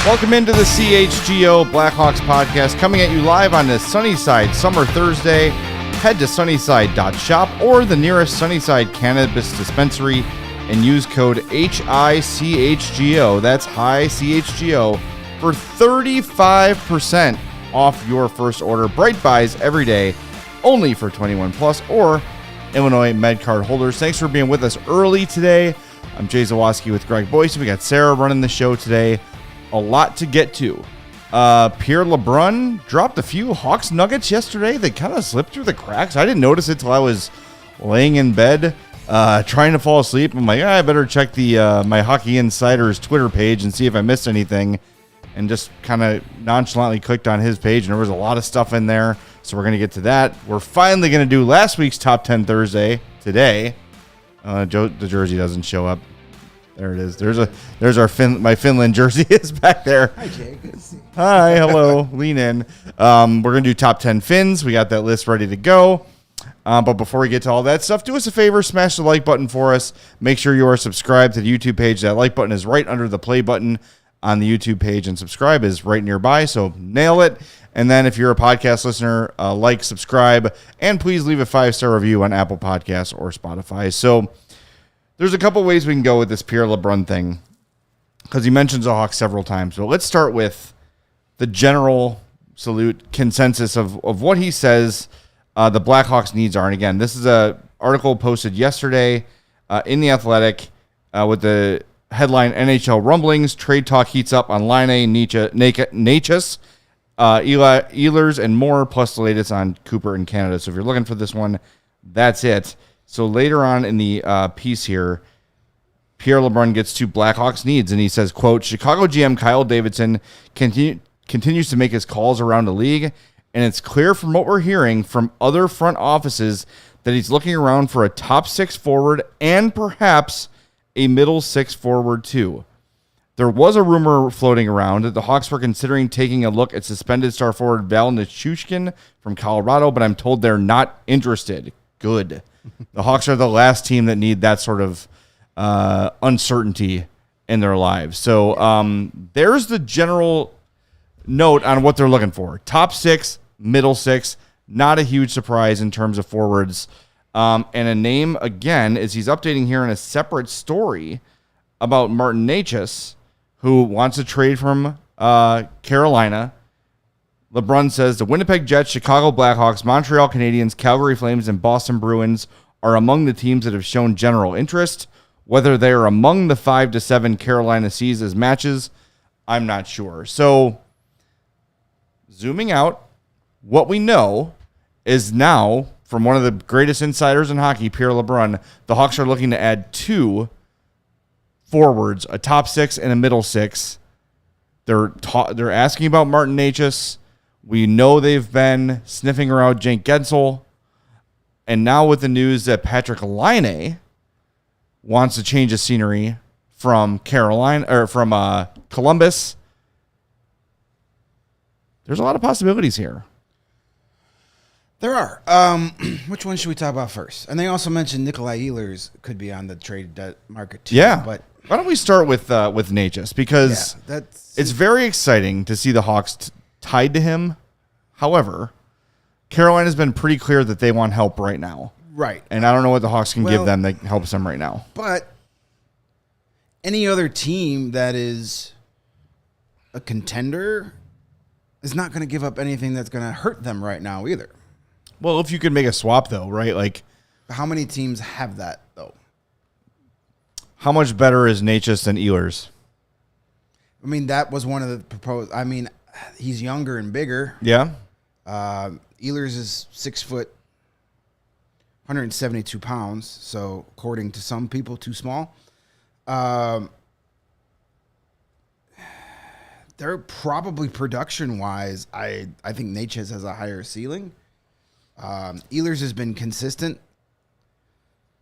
Welcome into the CHGO Blackhawks Podcast, coming at you live on the Sunnyside Summer Thursday. Head to sunnyside.shop or the nearest Sunnyside Cannabis Dispensary and use code HICHGO, that's High CHGO, for 35% off your first order. Bright buys every day, only for 21 plus or Illinois MedCard holders. Thanks for being with us early today. I'm Jay Zawaski with Greg Boysen. We got Sarah running the show today. A lot to get to. Pierre LeBrun dropped a few Hawks nuggets yesterday. They kind of slipped through the cracks. I didn't notice it till I was laying in bed trying to fall asleep. I'm like, I better check the my Hockey Insider's Twitter page and see if I missed anything. And just kind of nonchalantly clicked on his page, and there was a lot of stuff in there. So we're going to get to that. We're finally going to do last week's Top 10 Thursday today. The jersey doesn't show up. There it is. There's our my Finland jersey is back there. Hi, Jay. Good to see you. Hi, hello. Lean in. We're going to do top 10 Finns. We got that list ready to go. But before we get to all that stuff, do us a favor, smash the like button for us. Make sure you are subscribed to the YouTube page. That like button is right under the play button on the YouTube page, and subscribe is right nearby, so nail it. And then if you're a podcast listener, like, subscribe, and please leave a 5-star review on Apple Podcasts or Spotify. So there's a couple ways we can go with this Pierre LeBrun thing, because he mentions the Hawks several times. But let's start with the general consensus of what he says the Blackhawks' needs are. And again, this is an article posted yesterday in The Athletic with the headline, NHL Rumblings, Trade Talk Heats Up on Laine, Necas, Ehlers, and more, plus the latest on Cooper in Canada. So if you're looking for this one, that's it. So later on in the piece here, Pierre LeBrun gets to Blackhawks needs, and he says, quote, Chicago GM Kyle Davidson continues to make his calls around the league, and it's clear from what we're hearing from other front offices that he's looking around for a top 6 forward and perhaps a middle 6 forward too. There was a rumor floating around that the Hawks were considering taking a look at suspended star forward Val Nichushkin from Colorado, but I'm told they're not interested. Good. The Hawks are the last team that need that sort of uncertainty in their lives. So there's the general note on what they're looking for. Top 6, middle 6, not a huge surprise in terms of forwards. And a name, again, is he's updating here in a separate story about Martin Necas, who wants to trade from Carolina. LeBrun says the Winnipeg Jets, Chicago Blackhawks, Montreal Canadiens, Calgary Flames, and Boston Bruins are among the teams that have shown general interest. Whether they are among the 5 to 7 Carolina sees as matches, I'm not sure. So, zooming out, what we know is now, from one of the greatest insiders in hockey, Pierre LeBrun, the Hawks are looking to add 2 forwards, a top 6 and a middle 6. They're asking about Martin Necas. We know they've been sniffing around Jake Gensel. And now with the news that Patrik Laine wants to change the scenery from Columbus, there's a lot of possibilities here. There are. Which one should we talk about first? And they also mentioned Nikolai Ehlers could be on the trade market too. Yeah, but why don't we start with Necas, because it's very exciting to see the Hawks tied to him. However, Carolina's been pretty clear that they want help right now. Right. And I don't know what the Hawks can give them that helps them right now. But any other team that is a contender is not going to give up anything that's going to hurt them right now either. Well, if you could make a swap, though, right? Like, how many teams have that, though? How much better is Necas than Ehlers? I mean, that was one of the proposed. I mean, he's younger and bigger. Yeah. Ehlers is 6 foot 172 pounds. So according to some people, too small. They're probably production-wise, I think Necas has a higher ceiling. Ehlers has been consistent,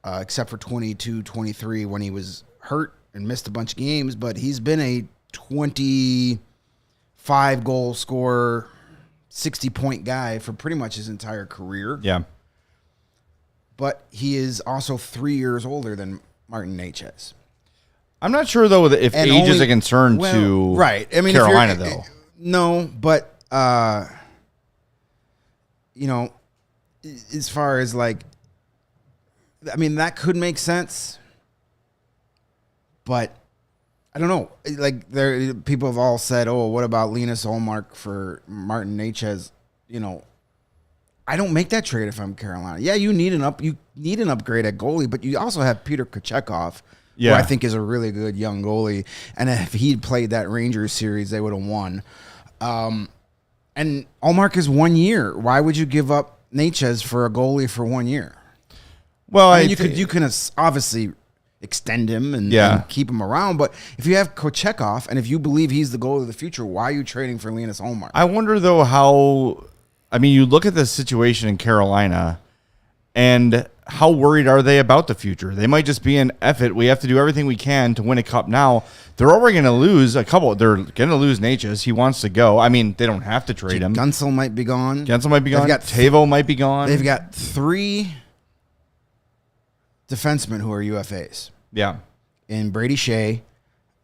except for 22-23 when he was hurt and missed a bunch of games. But he's been a 25-goal scorer, 60-point guy for pretty much his entire career. Yeah. But he is also 3 years older than Martin Necas. I'm not sure, though, if age is a concern to right. I mean, Carolina, though. No, but, as far as, like, I mean, that could make sense. But I don't know. Like, people have all said, oh, what about Linus Ullmark for Martin Necas? I don't make that trade if I'm Carolina. Yeah, you need an upgrade at goalie, but you also have Peter Kochetkov, who I think is a really good young goalie. And if he'd played that Rangers series, they would have won. And Ullmark is 1 year. Why would you give up Necas for a goalie for 1 year? Well, I mean, you can obviously extend him and keep him around, but if you have Kochetkov and if you believe he's the goalie of the future, why are you trading for Linus Ullmark? I wonder, though, how... I mean, you look at the situation in Carolina, and how worried are they about the future? They might just be in F it. We have to do everything we can to win a cup now. They're already going to lose a couple. They're going to lose Necas. He wants to go. I mean, they don't have to trade him. Gunsel might be gone. Tavo might be gone. They've got 3 defensemen who are UFAs. Yeah. In Brady Shea,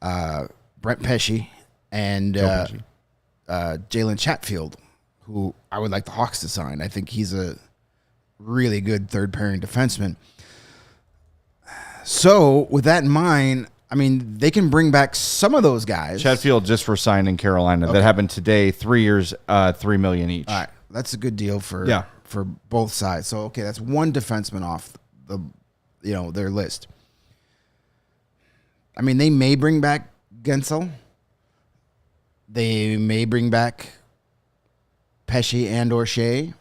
Brent Pesce, and Jalen Chatfield, who I would like the Hawks to sign. I think he's a really good third-pairing defenseman. So, with that in mind, I mean, they can bring back some of those guys. Chatfield just for signed in Carolina. Okay. That happened today. 3 years, $3 million each. All right, that's a good deal for both sides. So, okay, that's one defenseman off their list. I mean, they may bring back Gunsel. They may bring back Pesce and or Shea.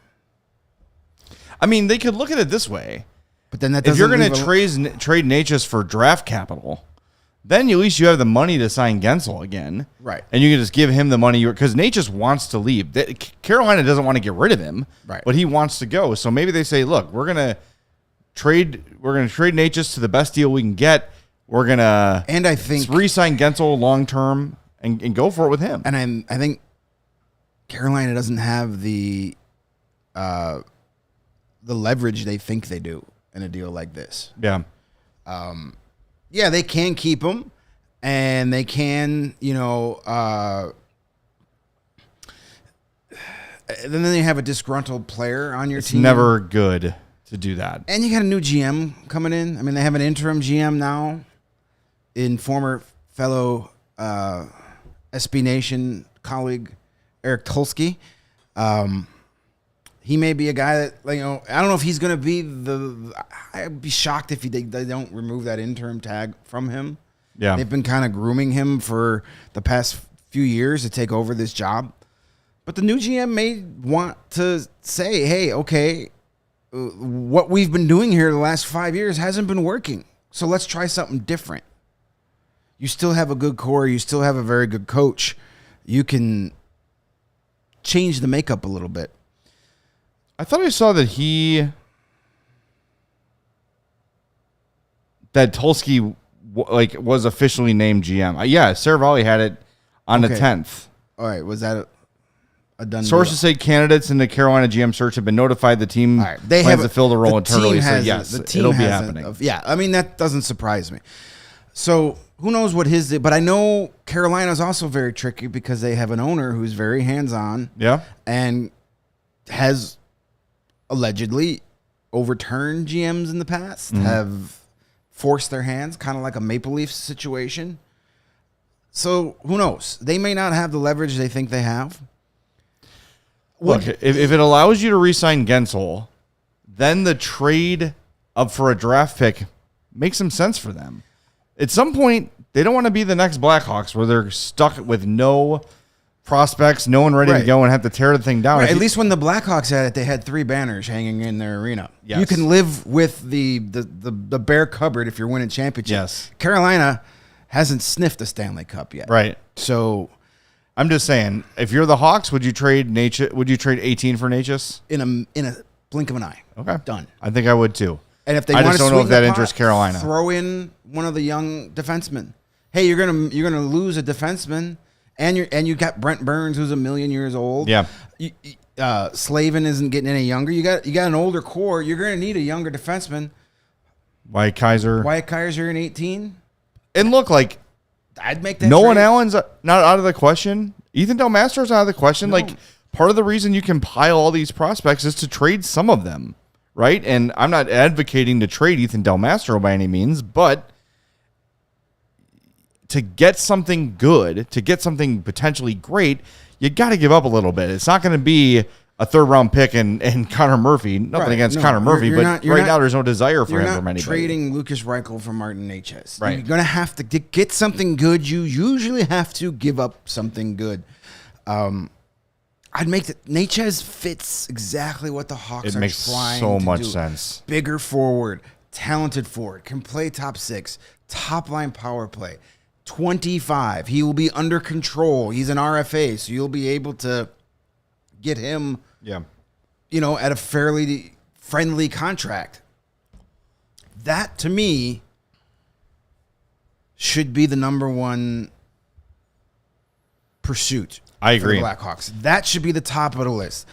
I mean, they could look at it this way. But then that if you're going to trade Necas for draft capital, then at least you have the money to sign Gunsel again. Right. And you can just give him the money because Necas wants to leave. Carolina doesn't want to get rid of him. Right. But he wants to go. So maybe they say, look, we're going to trade Necas to the best deal we can get. We're going to re-sign Gunsel long term and go for it with him. And I think Carolina doesn't have the leverage they think they do in a deal like this. Yeah. They can keep him, and they can, then they have a disgruntled player on your team. It's never good to do that. And you got a new GM coming in. I mean, they have an interim GM now in former fellow SB Nation colleague Eric Tulsky. He may be a guy that, I don't know if he's going to be I'd be shocked if they don't remove that interim tag from him. Yeah. They've been kind of grooming him for the past few years to take over this job. But the new GM may want to say, hey, okay, what we've been doing here the last 5 years hasn't been working. So let's try something different. You still have a good core. You still have a very good coach. You can change the makeup a little bit. I thought I saw that Tulsky was officially named GM. Yeah, Saravalli had it on the 10th. All right, was that a done Sources say candidates in the Carolina GM search have been notified. The team plans to fill the role internally. So yes, it'll be happening. I mean, that doesn't surprise me. So who knows what but I know Carolina's also very tricky because they have an owner who's very hands-on. Yeah. And has allegedly overturned GMs in the past, have forced their hands, kind of like a Maple Leafs situation. So who knows? They may not have the leverage they think they have. Look, if it allows you to re-sign Gunsel, then the trade up for a draft pick makes some sense for them. At some point, they don't want to be the next Blackhawks where they're stuck with no prospects, no one ready to go and have to tear the thing down. Right. At least when the Blackhawks had it, they had 3 banners hanging in their arena. Yes. You can live with the bare cupboard if you're winning championships. Yes. Carolina hasn't sniffed a Stanley Cup yet. Right. So I'm just saying, if you're the Hawks, would you trade 18 for Necas? in a blink of an eye. Okay. Done. I think I would too. And if they I want just to don't know swing if that the interests pot, Carolina. throw in one of the young defensemen. Hey, you're gonna lose a defenseman, and you got Brent Burns, who's 1,000,000 years old. Yeah. Slavin isn't getting any younger. You got an older core. You're gonna need a younger defenseman. Wyatt Kaiser. Wyatt Kaiser in 18. And look, like, I'd make that. Nolan trade. Allen's not out of the question. Ethan Del Mastro's out of the question. No. Like, part of the reason you can pile all these prospects is to trade some of them, right? And I'm not advocating to trade Ethan Del Mastro by any means, but to get something good, to get something potentially great, you got to give up a little bit. It's not going to be a 3rd-round pick and Connor Murphy. Nothing against Connor Murphy, but right now there's no desire for him from anybody. You're not trading Lucas Reichel for Martin Necas. Right. You're going to have to get something good. You usually have to give up something good. I'd make that Necas fits exactly what the Hawks It are makes trying so to much do. sense. Bigger forward, talented forward, can play top 6, top line power play. 25. He will be under control. He's an RFA, so you'll be able to get him, at a fairly friendly contract. That, to me, should be the number one pursuit. I agree. For the Blackhawks. That should be the top of the list.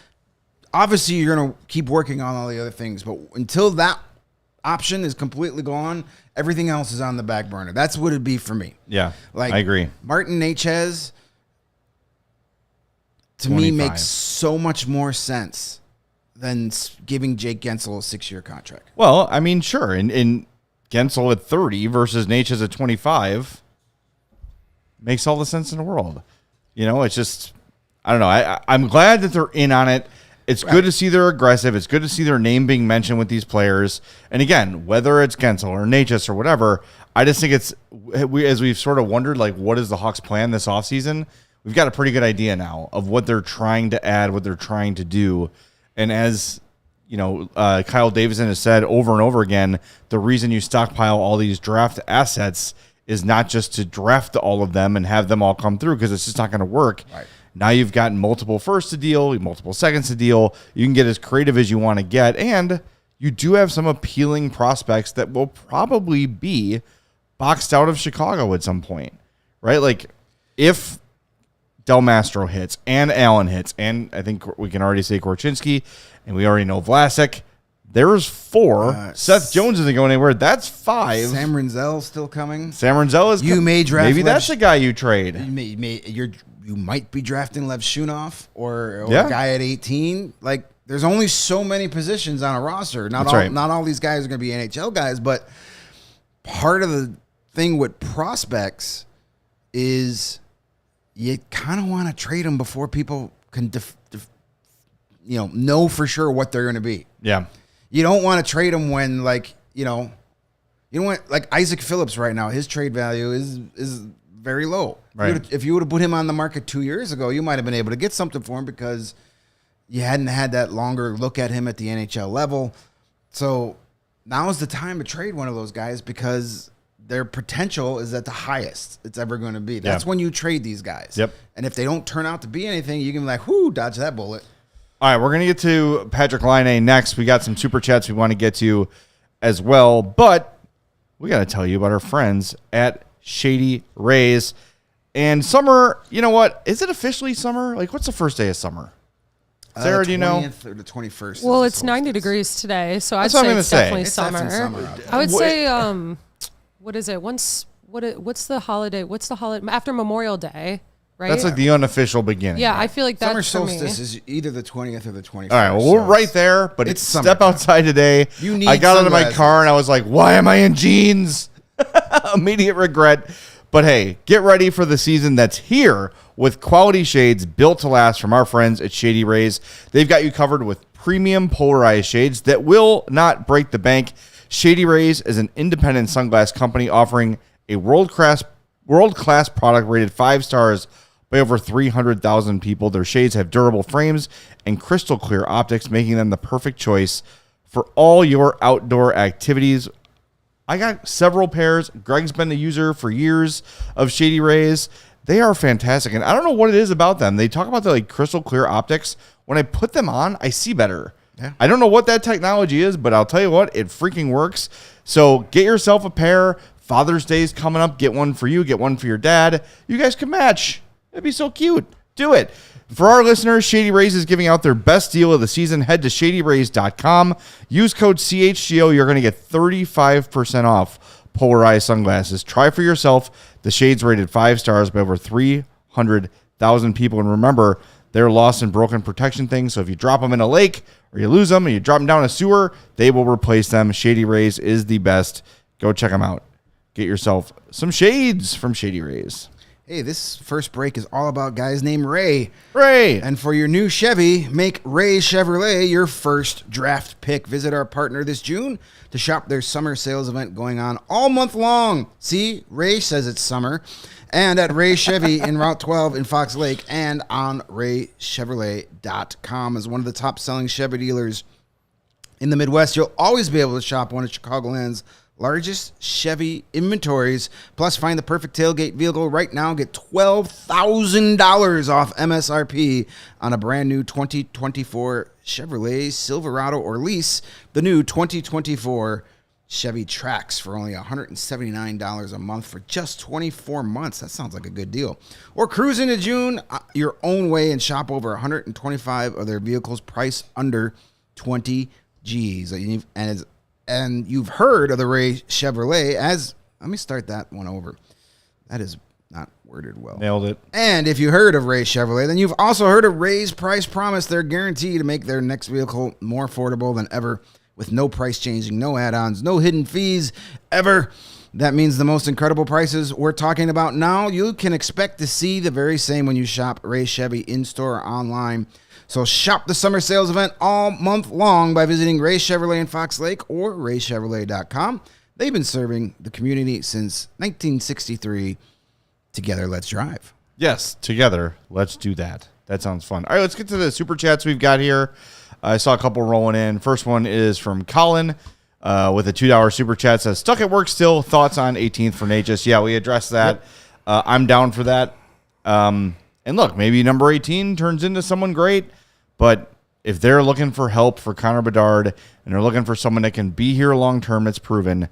Obviously, you're going to keep working on all the other things, but until that option is completely gone, everything else is on the back burner. That's what it'd be for me. Yeah, Like, I agree. Martin Necas, to 25. me, makes so much more sense than giving Jake Gensel a 6-year contract. Well, I mean, sure. In Gensel at 30 versus Necas at 25 makes all the sense in the world. It's just, I don't know. I'm glad that they're in on it. It's good to see they're aggressive. It's good to see their name being mentioned with these players. And again, whether it's Gensel or Necas or whatever, I just think as we've sort of wondered, like, what is the Hawks' plan this offseason? We've got a pretty good idea now of what they're trying to add, what they're trying to do. And as Kyle Davison has said over and over again, the reason you stockpile all these draft assets is not just to draft all of them and have them all come through, because it's just not going to work. Right. Now you've got multiple firsts to deal, multiple seconds to deal. You can get as creative as you want to get, and you do have some appealing prospects that will probably be boxed out of Chicago at some point, right? Like, if Del Mastro hits and Allen hits, and I think we can already say Korchinski, and we already know Vlasic, there's 4. Seth Jones isn't going anywhere. That's 5. Sam Renzel still coming. Sam Renzel is You may draft maybe Lev- that's the guy you trade. You might be drafting Lev Shunov or a Yeah. guy at 18. Like, there's only so many positions on a roster. That's right. Not all these guys are going to be NHL guys, but part of the thing with prospects is you kind of want to trade them before people can know for sure what they're going to be. Yeah. You don't want to trade them when, you don't want, like, Isaac Phillips right now, his trade value is very low. Right. If you would have put him on the market 2 years ago, you might have been able to get something for him because you hadn't had that longer look at him at the NHL level. So now is the time to trade one of those guys because their potential is at the highest it's ever going to be. That's when you trade these guys. Yep. And if they don't turn out to be anything, you can be like, whoo, dodge that bullet. All right, we're going to get to Patrik Laine next. We got some super chats we want to get to as well, but we got to tell you about our friends at Shady Rays. And summer, you know what? Is it officially summer? Like, what's the first day of summer? Sarah, do you know? The 20th or the 21st. Well, it's 90 degrees today, so I'd That's what I'm say gonna it's say. definitely It's summer. definitely summer out there. I would say, what is it? What's the holiday? What's the holiday after Memorial Day? Right. That's like the unofficial beginning. Yeah, I feel like that's Summer for me. solstice is either the 20th or the 21st. All right, well, we're right there, but it's it's summer. step outside today. You need I got out of my sunglasses. car and I was like, why am I in jeans? Immediate regret. But hey, get ready for the season that's here with quality shades built to last from our friends at Shady Rays. They've got you covered with premium polarized shades that will not break the bank. Shady Rays is an independent sunglass company offering a world-class product rated 5 stars by over 300,000 people. Their shades have durable frames and crystal clear optics, making them the perfect choice for all your outdoor activities. I got several pairs. Greg's been the user for years of Shady Rays. They are fantastic, and I don't know what it is about them. They talk about the crystal clear optics. When I put them on, I see better. Yeah. I don't know what that technology is, but I'll tell you what, it freaking works. So get yourself a pair. Father's Day's coming up. Get one for you. Get one for your dad. You guys can match. It'd be so cute. Do it. For our listeners, Shady Rays is giving out their best deal of the season. Head to shadyrays.com. Use code CHGO. You're going to get 35% off polarized sunglasses. Try for yourself. The shades rated 5 stars by over 300,000 people. And remember, they're lost and broken protection things. So if you drop them in a lake or you lose them and you drop them down a sewer, they will replace them. Shady Rays is the best. Go check them out. Get yourself some shades from Shady Rays. Hey, this first break is all about guys named Ray. Ray! And for your new Chevy, make Ray Chevrolet your first draft pick. Visit our partner this June to shop their summer sales event going on all month long. See, Ray says it's summer. And at Ray Chevy in Route 12 in Fox Lake and on raychevrolet.com. As one of the top-selling Chevy dealers in the Midwest, you'll always be able to shop one of Chicagoland's largest Chevy inventories. Plus, find the perfect tailgate vehicle right now. Get $12,000 off MSRP on a brand new 2024 Chevrolet Silverado or lease the new 2024 Chevy Trax for only $179 a month for just 24 months. That sounds like a good deal. Or cruise into June your own way and shop over 125 of their vehicles priced under 20 G's. And you've heard of the Ray Chevrolet as, let me start that one over. That is not worded well. Nailed it. And if you heard of Ray Chevrolet, then you've also heard of Ray's Price Promise. Their guarantee to make their next vehicle more affordable than ever with no price changing, no add-ons, no hidden fees ever. That means the most incredible prices we're talking about now, you can expect to see the very same when you shop Ray Chevy in-store or online. So shop the summer sales event all month long by visiting Ray Chevrolet in Fox Lake or raychevrolet.com. They've been serving the community since 1963. Together, let's drive. Yes, together, let's do that. That sounds fun. All right, let's get to the super chats we've got here. I saw a couple rolling in. First one is from Colin with a $2 super chat. Says, stuck at work still. Thoughts on 18th for Necas? Yeah, we addressed that. Yep. I'm down for that. And look, maybe number 18 turns into someone great, but if they're looking for help for Connor Bedard and they're looking for someone that can be here long-term that's proven,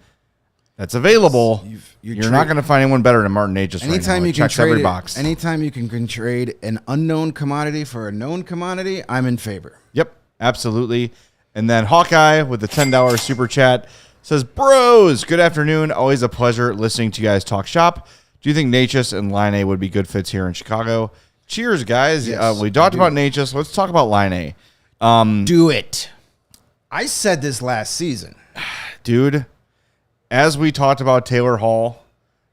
that's available, you're not going to find anyone better than Martin Necas right now. You can checks every box. Anytime you can trade an unknown commodity for a known commodity, I'm in favor. Yep, absolutely. And then Hawkeye with the $10 super chat says, bros, good afternoon. Always a pleasure listening to you guys talk shop. Do you think Necas and Laine would be good fits here in Chicago? Cheers, guys. Yes, we talked about Necas. Let's talk about Laine. Do it. I said this last season. Dude, as we talked about Taylor Hall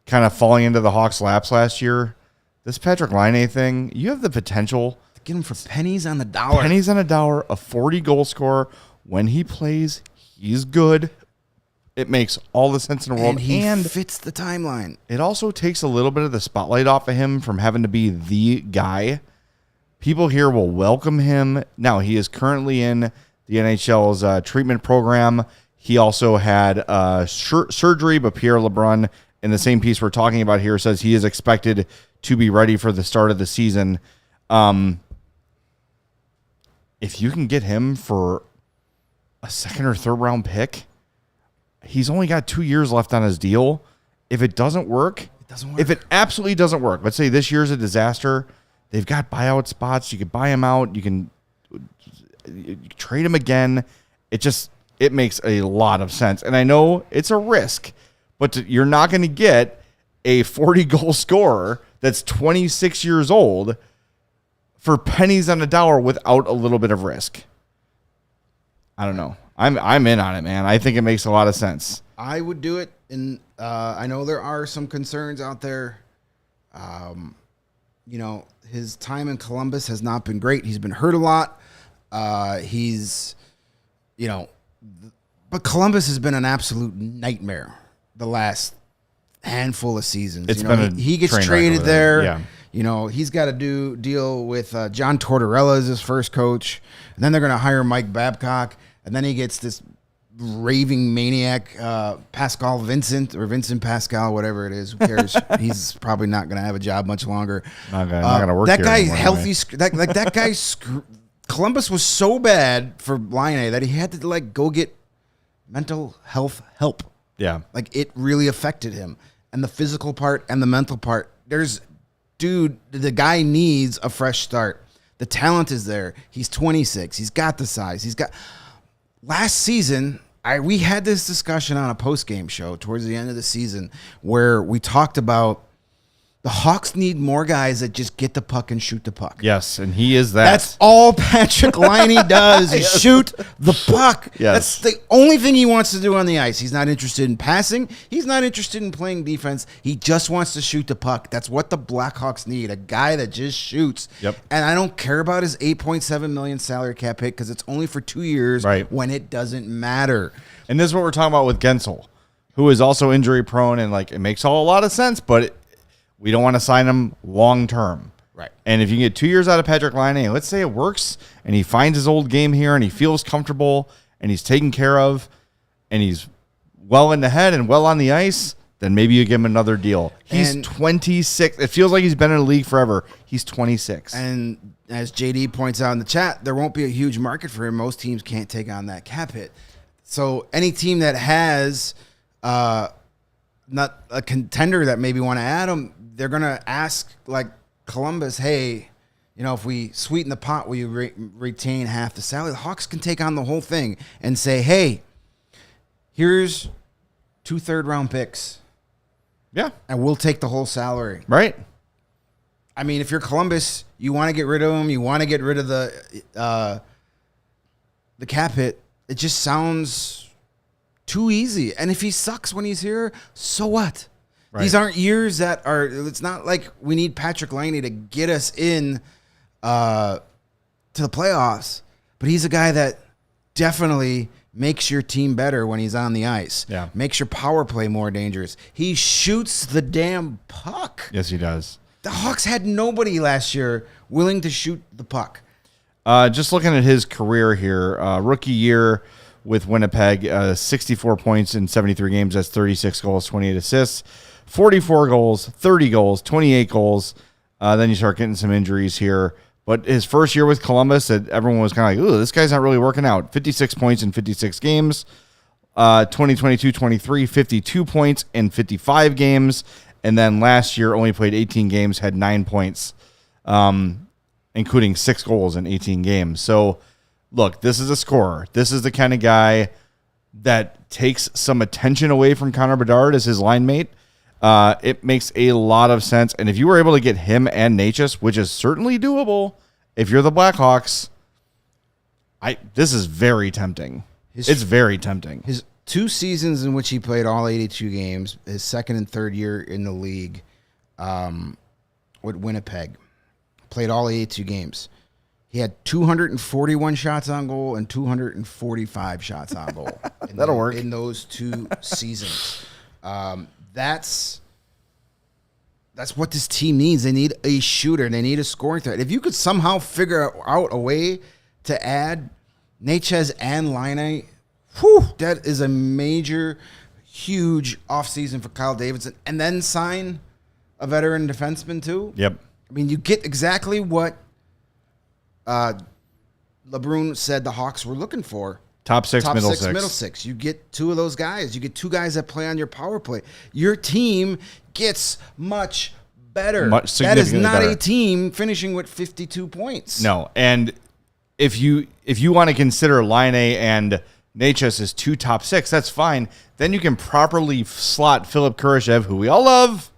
kind of falling into the Hawks' laps last year, this Patrik Laine thing, you have the potential to get him for pennies on the dollar. Pennies on a dollar, a 40-goal scorer. When he plays, he's good. It makes all the sense in the world. And he fits the timeline. It also takes a little bit of the spotlight off of him from having to be the guy. People here will welcome him. Now, he is currently in the NHL's treatment program. He also had surgery, but Pierre LeBrun, in the same piece we're talking about here, says he is expected to be ready for the start of the season. If you can get him for a second or third round pick, he's only got 2 years left on his deal. If it doesn't work, if it absolutely doesn't work, let's say this year's a disaster, they've got buyout spots. You could buy him out. You can trade him again. It makes a lot of sense. And I know it's a risk, but you're not going to get a 40-goal scorer that's 26 years old for pennies on a dollar without a little bit of risk. I don't know. I'm in on it, man. I think it makes a lot of sense. I would do it. And I know there are some concerns out there. His time in Columbus has not been great. He's been hurt a lot. But Columbus has been an absolute nightmare the last handful of seasons. It's been he gets traded there. Yeah. You know, he's got to deal with John Tortorella as his first coach. And then they're going to hire Mike Babcock. And then he gets this raving maniac, Pascal Vincent or Vincent Pascal, whatever it is. Who cares? He's probably not going to have a job much longer. Not going to work that here guy anymore, healthy. That guy. Columbus was so bad for Laine that he had to go get mental health help. Yeah. Like it really affected him, and the physical part and the mental part. The guy needs a fresh start. The talent is there. He's 26. He's got the size. Last season, we had this discussion on a post-game show towards the end of the season where we talked about the Hawks need more guys that just get the puck and shoot the puck. Yes, and he is that. That's all Patrik Laine does is shoot the puck. Yes. That's the only thing he wants to do on the ice. He's not interested in passing. He's not interested in playing defense. He just wants to shoot the puck. That's what the Blackhawks need, a guy that just shoots. Yep. And I don't care about his $8.7 million salary cap hit because it's only for 2 years when it doesn't matter. And this is what we're talking about with Gensel, who is also injury prone, and it makes a lot of sense, but we don't want to sign him long term. Right. And if you get 2 years out of Patrik Laine, let's say it works and he finds his old game here and he feels comfortable and he's taken care of and he's well in the head and well on the ice, then maybe you give him another deal. He's 26. It feels like he's been in the league forever. He's 26. And as JD points out in the chat, there won't be a huge market for him. Most teams can't take on that cap hit. So any team that has not a contender that maybe want to add him, they're going to ask Columbus, hey, if we sweeten the pot, will you retain half the salary? The Hawks can take on the whole thing and say, hey, here's 2 third-round picks. Yeah. And we'll take the whole salary. Right. I mean, if you're Columbus, you want to get rid of him, you want to get rid of the cap hit, it just sounds too easy. And if he sucks when he's here, so what? Right. These aren't years that are. It's not like we need Patrik Laine to get us in to the playoffs. But he's a guy that definitely makes your team better when he's on the ice. Yeah, makes your power play more dangerous. He shoots the damn puck. Yes, he does. The Hawks had nobody last year willing to shoot the puck. Just looking at his career here, rookie year with Winnipeg, 64 points in 73 games. That's 36 goals, 28 assists. 44 goals, 30 goals, 28 goals. Then you start getting some injuries here. But his first year with Columbus, everyone was kind of like, ooh, this guy's not really working out. 56 points in 56 games. 2022-23, 52 points in 55 games. And then last year only played 18 games, had 9 points, including 6 goals in 18 games. So, look, this is a scorer. This is the kind of guy that takes some attention away from Connor Bedard as his line mate. It makes a lot of sense. And if you were able to get him and Necas, which is certainly doable, if you're the Blackhawks, this is very tempting. It's very tempting. His 2 seasons in which he played all 82 games, his second and third year in the league with Winnipeg, played all 82 games. He had 241 shots on goal and 245 shots on goal. That'll work. In those 2 seasons. That's what this team needs. They need a shooter. They need a scoring threat. If you could somehow figure out a way to add Necas and Laine, that is a major, huge offseason for Kyle Davidson. And then sign a veteran defenseman too. Yep. I mean, you get exactly what LeBrun said the Hawks were looking for. Top six, middle six. You get 2 of those guys. You get 2 guys that play on your power play. Your team gets much better. That is not better. A team finishing with 52 points. No, and if you want to consider Laine and Necas as 2 top 6, that's fine. Then you can properly slot Philip Kurashev, who we all love.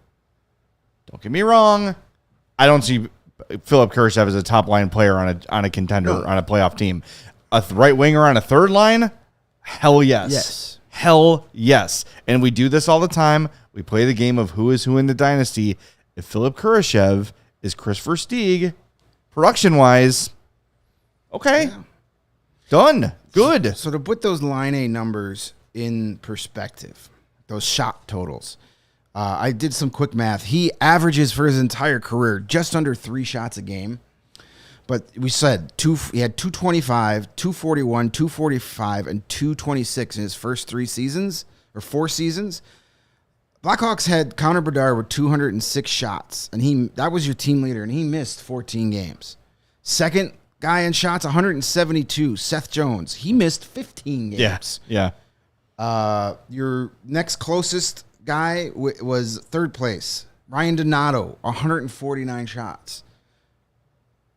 Don't get me wrong. I don't see Philip Kurashev as a top line player on a contender on a playoff team. A right winger on a third line? Hell yes. Yes. Hell yes. And we do this all the time. We play the game of who is who in the dynasty. If Philip Kurashev is Chris Versteeg, production-wise, okay. Yeah. Done. Good. So to put those Laine numbers in perspective, those shot totals, I did some quick math. He averages for his entire career just under 3 shots a game. But we said he had 225, 241, 245, and 226 in his first 3 seasons or 4 seasons. Blackhawks had Connor Bedard with 206 shots, and that was your team leader, and he missed 14 games. Second guy in shots, 172, Seth Jones. He missed 15 games. Yeah. Your next closest guy was third place, Ryan Donato, 149 shots.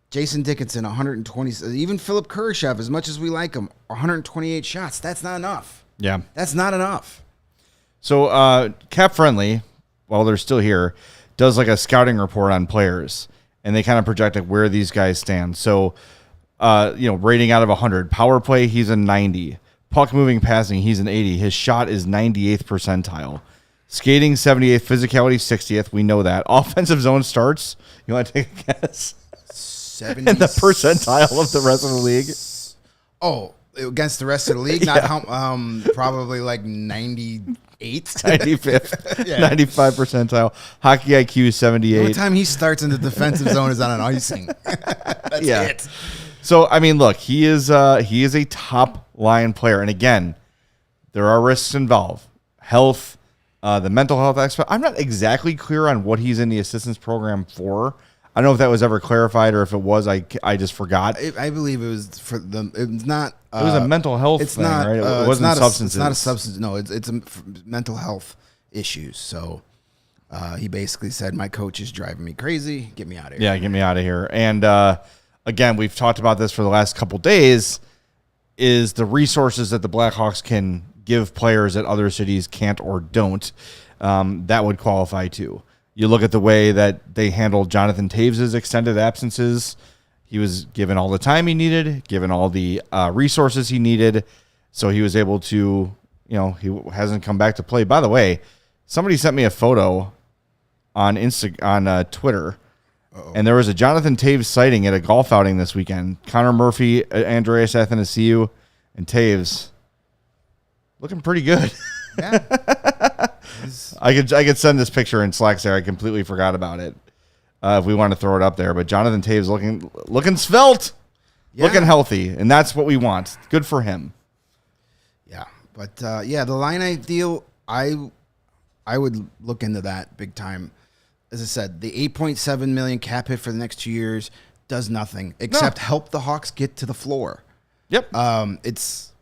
Jason Dickinson, 120. Even Philip Kurashev, as much as we like him, 128 shots. That's not enough. Yeah. That's not enough. So Cap Friendly, while they're still here, does like a scouting report on players, and they kind of project like where these guys stand. So, rating out of 100. Power play, he's a 90. Puck moving, passing, he's an 80. His shot is 98th percentile. Skating, 78th. Physicality, 60th. We know that. Offensive zone starts. You want to take a guess? 70. And the percentile of the rest of the league? Oh, against the rest of the league? Not how, probably like 98th. 95th. Yeah. 95 percentile. Hockey IQ, 78. The only time he starts in the defensive zone is on an icing. That's it. So, I mean, look, he is a top line player. And again, there are risks involved. Health, the mental health aspect. I'm not exactly clear on what he's in the assistance program for. I don't know if that was ever clarified, or if it was, I just forgot. I believe it was for the. It's not. It was a mental health thing, right? It wasn't substances. It's not a substance. No, it's a mental health issues. So he basically said, "My coach is driving me crazy. Get me out of here." Yeah, get me out of here. And again, we've talked about this for the last couple days. Is the resources that the Blackhawks can give players that other cities can't or don't, that would qualify too. You look at the way that they handled Jonathan Toews' extended absences. He was given all the time he needed, given all the resources he needed. So he was able to, he hasn't come back to play. By the way, somebody sent me a photo on Twitter. Uh-oh. And there was a Jonathan Toews sighting at a golf outing this weekend. Connor Murphy, Andreas Athanasiou, and Toews looking pretty good. Yeah. I could send this picture in Slack there. I completely forgot about it. If we want to throw it up there, but Jonathan Toews looking svelte, looking healthy, and that's what we want. Good for him. Yeah, but the Laine deal, I would look into that big time. As I said, the $8.7 million cap hit for the next 2 years does nothing except help the Hawks get to the floor. Yep.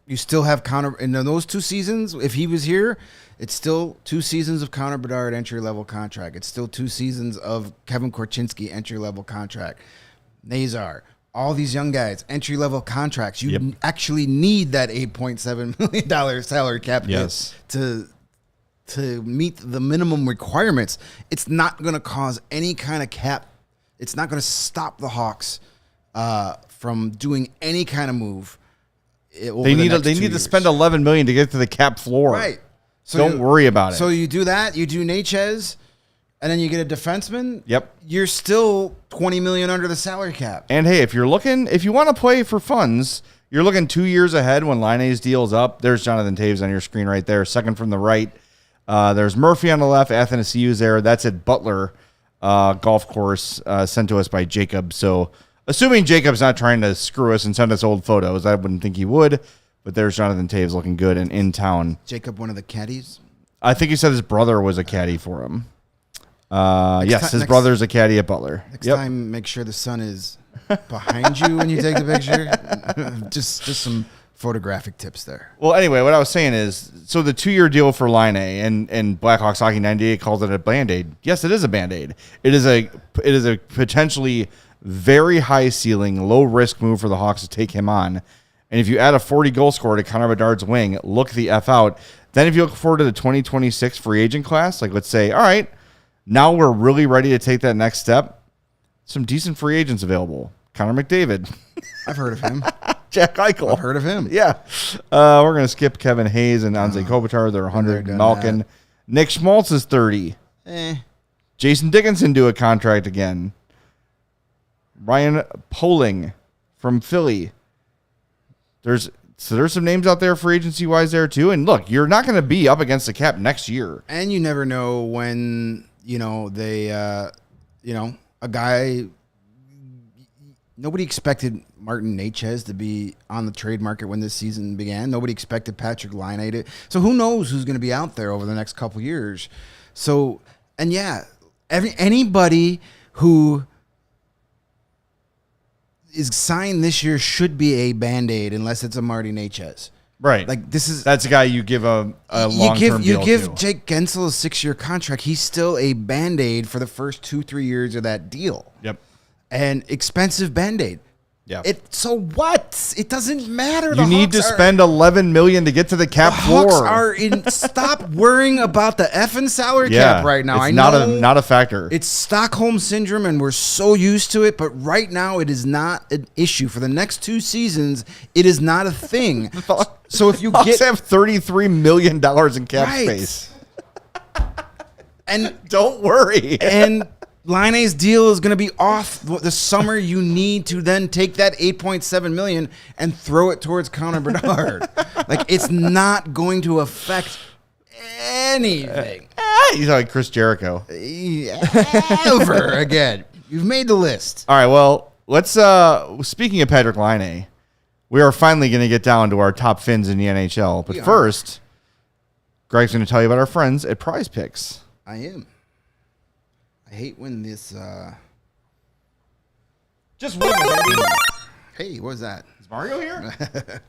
You still have Connor in those 2 seasons. If he was here, it's still 2 seasons of Connor Bedard entry-level contract. It's still 2 seasons of Kevin Korchinski entry-level contract. Nazar, all these young guys, entry-level contracts. You actually need that $8.7 million salary cap hit to meet the minimum requirements. It's not going to cause any kind of cap. It's not going to stop the Hawks from doing any kind of move. They need to spend $11 million to get to the cap floor. Right. So don't worry about it. So you do that, you do Necas, and then you get a defenseman. Yep. You're still $20 million under the salary cap. And hey, if you want to play for funds, you're looking 2 years ahead when Laine's deal's up. There's Jonathan Toews on your screen right there, second from the right. There's Murphy on the left. Athanasiou's there. That's at Butler golf course, sent to us by Jacob. So assuming Jacob's not trying to screw us and send us old photos, I wouldn't think he would. But there's Jonathan Toews looking good and in town. Jacob, one of the caddies? I think he said his brother was a caddy for him. His brother's a caddy at Butler. Next time, make sure the sun is behind you when you take the picture. just some photographic tips there. Well, anyway, what I was saying is, so the 2-year deal for Laine and Blackhawks Hockey 98 calls it a Band-Aid. Yes, it is a Band-Aid. It is a potentially very high ceiling, low risk move for the Hawks to take him on. And if you add a 40-goal scorer to Connor Bedard's wing, look the F out. Then if you look forward to the 2026 free agent class, like let's say, all right, now we're really ready to take that next step. Some decent free agents available. Connor McDavid. I've heard of him. Jack Eichel. I've heard of him. Yeah. We're going to skip Kevin Hayes and Anze Kopitar. They're 100. Malkin. That. Nick Schmaltz is 30. Jason Dickinson do a contract again. Ryan Poling from Philly. There's So there's some names out there free agency wise there too. And look, you're not going to be up against the cap next year. And you never know when, a guy, nobody expected Martin Necas to be on the trade market when this season began. Nobody expected Patrik Laine to. So who knows who's going to be out there over the next couple years. So, and yeah, anybody who is signed this year should be a Band-Aid unless it's a Marty Necas. Right. Like that's a guy you give a long-term deal You give to. Jake Gensel a 6-year contract. He's still a Band-Aid for the first 2-3 years of that deal. Yep. And expensive Band-Aid. Yeah. So what? It doesn't matter. You need to spend $11 million to get to the cap floor. Hawks are in. Stop worrying about the effing salary cap right now. It's I know not a factor. it's Stockholm syndrome, and we're so used to it. But right now, it is not an issue. For the next 2 seasons, it is not a thing. So if you Hawks have $33 million in cap space, and don't worry. and Laine's deal is going to be off the summer. You need to then take that $8.7 million and throw it towards Connor Bedard. Like, it's not going to affect anything. He's like Chris Jericho. Ever again. You've made the list. All right, well, let's speaking of Patrik Laine, we are finally going to get down to our top Finns in the NHL. But first, Greg's going to tell you about our friends at Prize Picks. I am. I hate when this Just win, baby. Hey, what was that? Is Mario here?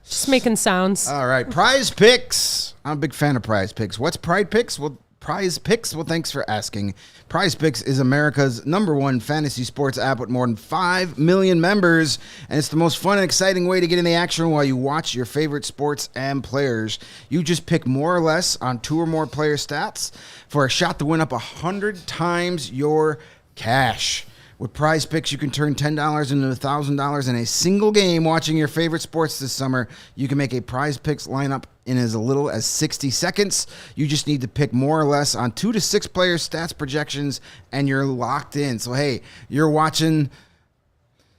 Just making sounds. All right, Prize Picks. I'm a big fan of Prize Picks. What's Prize Picks? Well, Prize Picks? Well, thanks for asking. Prize Picks is America's #1 fantasy sports app with more than 5 million members, and it's the most fun and exciting way to get in the action while you watch your favorite sports and players. You just pick more or less on 2 or more player stats for a shot to win up 100 times your cash. With Prize Picks, you can turn $10 into $1,000 in a single game watching your favorite sports this summer. You can make a Prize Picks lineup in as little as 60 seconds. You just need to pick more or less on 2 to 6 player stats projections, and you're locked in. So, hey, you're watching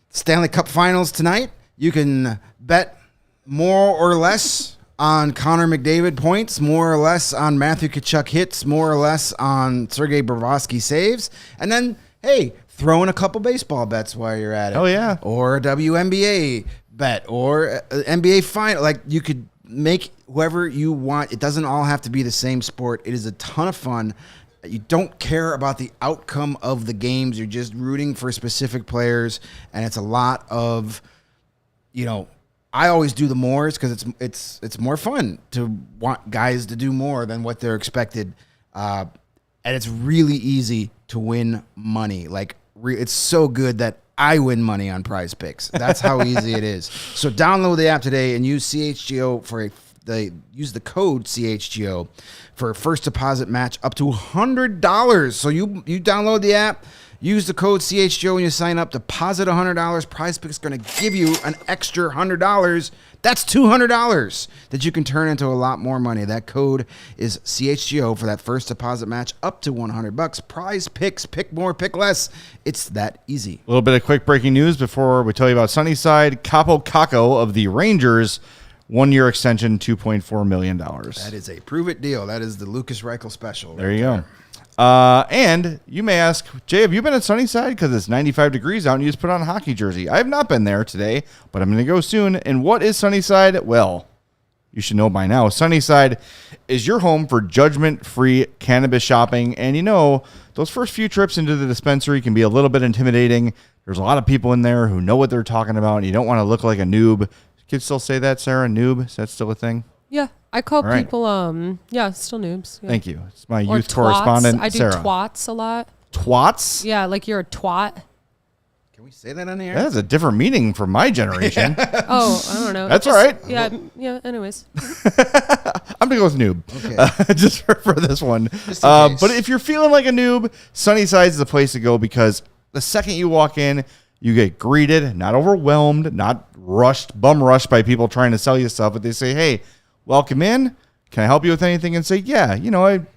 Stanley Cup Finals tonight. You can bet more or less on Connor McDavid points, more or less on Matthew Tkachuk hits, more or less on Sergei Bobrovsky saves, and then, hey, throw in a couple baseball bets while you're at it. Oh, yeah. Or a WNBA bet or NBA final. Like, you could make whoever you want. It doesn't all have to be the same sport. It is a ton of fun. You don't care about the outcome of the games. You're just rooting for specific players. And it's a lot of, I always do the mores because it's more fun to want guys to do more than what they're expected. And it's really easy to win money. Like, it's so good that I win money on Prize Picks. That's how easy it is. So download the app today and use CHGO use the code CHGO for a first deposit match up to $100. So you download the app, use the code CHGO when you sign up, deposit $100. Prize Picks is going to give you an extra $100. That's $200 that you can turn into a lot more money. That code is CHGO for that first deposit match up to $100. Prize Picks, pick more, pick less. It's that easy. A little bit of quick breaking news before we tell you about Sunnyside. Capo Caco of the Rangers, 1-year extension, $2.4 million. That is a prove-it deal. That is the Lucas Reichel special. There you go. And you may ask, Jay, have you been at Sunnyside? Because it's 95 degrees out and you just put on a hockey jersey. I have not been there today, but I'm going to go soon. And what is Sunnyside? Well, you should know by now. Sunnyside is your home for judgment-free cannabis shopping. And those first few trips into the dispensary can be a little bit intimidating. There's a lot of people in there who know what they're talking about, and you don't want to look like a noob. Kids still say that, Sarah? Noob? Is that still a thing? Yeah, I call All right. people, still noobs. Yeah. Thank you. It's my Or youth twats. correspondent, I do Sarah. twats a lot. Twats? Yeah, like you're a twat. Can we say that on the air? That has a different meaning for my generation. Oh, I don't know. That's all right. Yeah, anyways. I'm going to go with noob. Okay. Just for this one. case. But if you're feeling like a noob, Sunnyside is the place to go because the second you walk in, you get greeted, not overwhelmed, not bum rushed by people trying to sell you stuff, but they say, hey, welcome in. Can I help you with anything? And say, yeah, I'm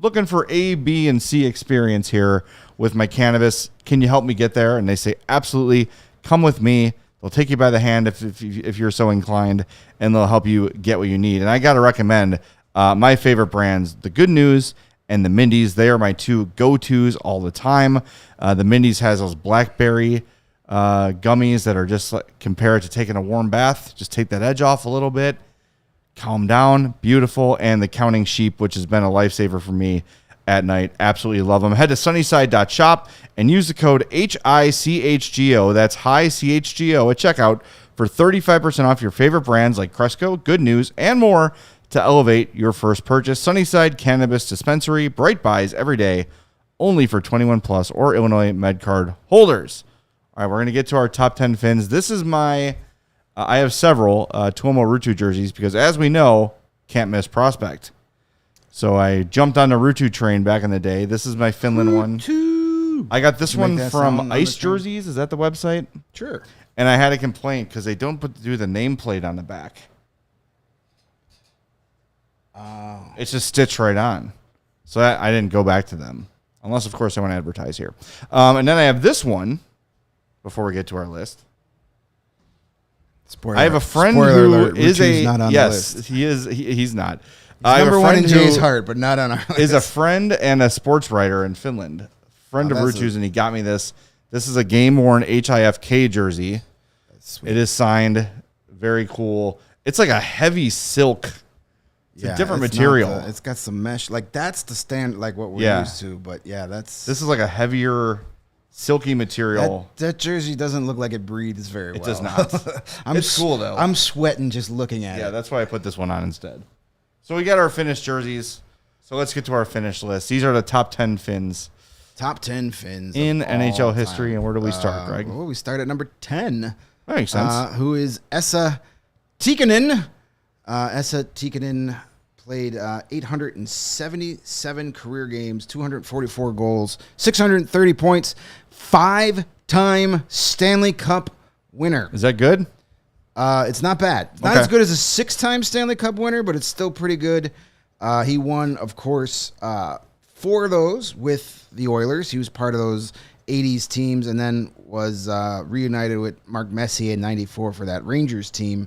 looking for A, B, and C experience here with my cannabis. Can you help me get there? And they say, absolutely. Come with me. They'll take you by the hand if you're so inclined, and they'll help you get what you need. And I got to recommend my favorite brands, the Good News and the Mindy's. They are my two go-tos all the time. The Mindy's has those blackberry gummies that are just like, compared to taking a warm bath. Just take that edge off a little bit. Calm down. Beautiful. And the Counting Sheep, which has been a lifesaver for me at night. Absolutely love them. Head to sunnyside.shop and use the code HICHGO. That's high CHGO at checkout for 35% off your favorite brands like Cresco, Good News, and more to elevate your first purchase. Sunnyside Cannabis Dispensary. Bright buys every day. Only for 21 plus or Illinois MedCard holders. All right, we're going to get to our top 10 Finns. This is my... I have several Tuomo Ruutu jerseys because, as we know, can't miss prospect. So I jumped on the Ruutu train back in the day. This is my Finland one. I got this one from Ice Jerseys. Is that the website? Sure. And I had a complaint because they don't do the nameplate on the back. Oh. It's just stitched right on. So I didn't go back to them. Unless, of course, I want to advertise here. And then I have this one before we get to our list. Spoiler, I have a friend who is not on the list. He is. He's not. He's number one in Jay's heart, but not on our list. Is a friend and a sports writer in Finland. Friend of Ruutu's, and he got me this. This is a game-worn HIFK jersey. It is signed. Very cool. It's like a heavy silk. It's a different material. It's got some mesh. Like, that's the standard, like what we're used to. But, yeah, that's... This is like a heavier... silky material. That jersey doesn't look like it breathes very well. It does not. It's cool, though. I'm sweating just looking at it. Yeah, that's why I put this one on instead. So we got our Finnish jerseys. So let's get to our Finnish list. These are the top 10 Finns. Top 10 Finns in NHL history. Time. And where do we start, Greg? Well, we start at number 10. That makes sense. Who is Esa Tikkanen. Esa Tikkanen played 877 career games, 244 goals, 630 points, 5-time Stanley Cup winner. Is that good? It's not bad. It's not as good as a 6-time Stanley Cup winner, but it's still pretty good. He won, of course, 4 of those with the Oilers. He was part of those 80s teams and then was reunited with Mark Messier in 94 for that Rangers team.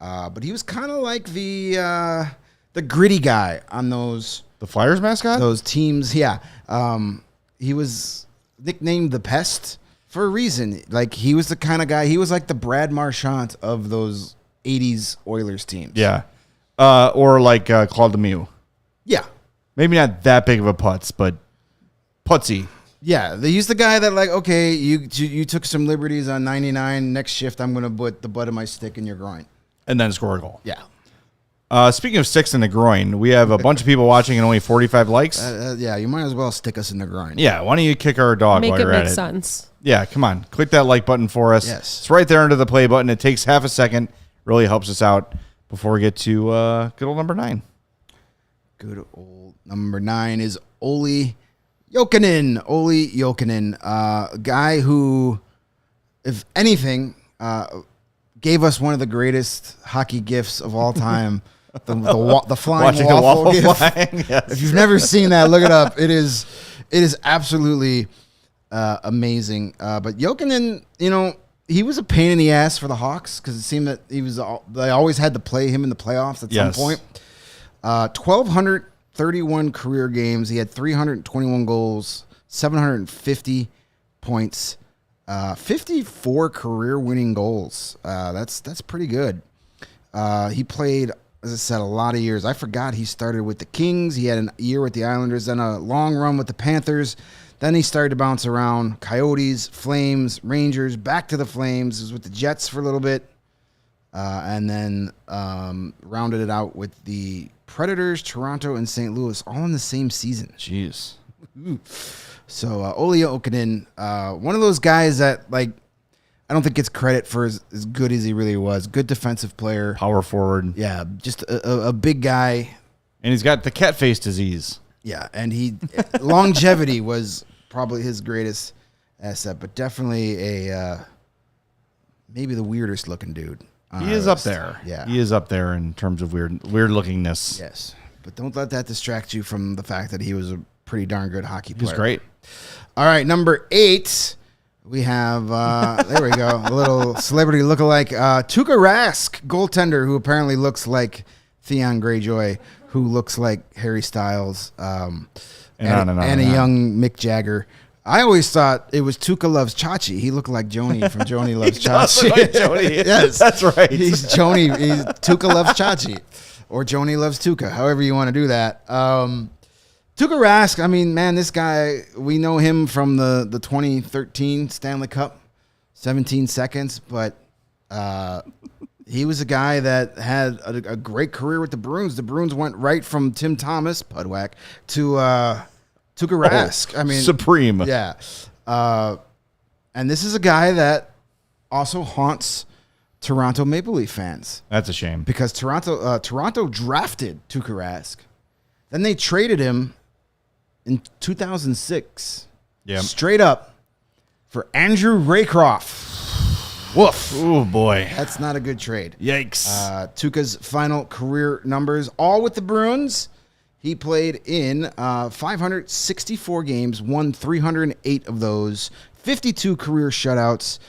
But he was kind of like the gritty guy on those... The Flyers mascot? Those teams, yeah. He was nicknamed the Pest for a reason. Like, he was the kind of guy... He was like the Brad Marchand of those 80s Oilers teams. Yeah. Or like Claude Lemieux. Yeah. Maybe not that big of a putz, but putsy. Yeah, he's the guy that, like, okay, you took some liberties on 99. Next shift, I'm going to put the butt of my stick in your groin. And then score a goal. Yeah. Speaking of sticks in the groin, we have a bunch of people watching and only 45 likes. Yeah, you might as well stick us in the groin. Yeah, why don't you kick our dog while you're at it? Make it make sense. Yeah, come on. Click that like button for us. Yes. It's right there under the play button. It takes half a second. Really helps us out before we get to good old number 9. Good old number 9 is Olli Jokinen. Olli Jokinen, a guy who, if anything, gave us one of the greatest hockey gifts of all time. The flying waffle gif. Yes. If you've never seen that, look it up. It is absolutely amazing. But Jokinen, he was a pain in the ass for the Hawks because it seemed that they always had to play him in the playoffs at some point. 1,231 career games. He had 321 goals, 750 points, 54 career winning goals. That's pretty good. He played, as I said, a lot of years. I forgot he started with the Kings. He had a year with the Islanders, then a long run with the Panthers. Then he started to bounce around. Coyotes, Flames, Rangers, back to the Flames. He was with the Jets for a little bit. And then rounded it out with the Predators, Toronto, and St. Louis, all in the same season. Jeez. So Olli Jokinen, one of those guys that, like, I don't think gets credit for as good as he really was. Good defensive player. Power forward. Yeah, just a big guy. And he's got the cat face disease. Yeah, and longevity was probably his greatest asset, but definitely maybe the weirdest looking dude. He is up there. Yeah. He is up there in terms of weird lookingness. Yes. But don't let that distract you from the fact that he was a pretty darn good hockey player. He was great. All right, number 8. We have, there we go, a little celebrity lookalike. Tuukka Rask, goaltender, who apparently looks like Theon Greyjoy, who looks like Harry Styles, and a young Mick Jagger. I always thought it was Tuukka Loves Chachi. He looked like Joni from Joni Loves Chachi. Like Joni. Yes, that's right. He's Joni. He's Tuukka Loves Chachi, or Joni Loves Tuukka. However you want to do that. Tuukka Rask. I mean, man, this guy. We know him from the 2013 Stanley Cup, 17 seconds. But he was a guy that had a great career with the Bruins. The Bruins went right from Tim Thomas, Pudwack, to Tuukka Rask. I mean, supreme. Yeah. And this is a guy that also haunts Toronto Maple Leaf fans. That's a shame. Because Toronto drafted Tuukka Rask. Then they traded him in 2006. Yep. Straight up for Andrew Raycroft. Woof. Oh, boy. That's not a good trade. Yikes. Tuukka's final career numbers, all with the Bruins. He played in 564 games, won 308 of those, 52 career shutouts.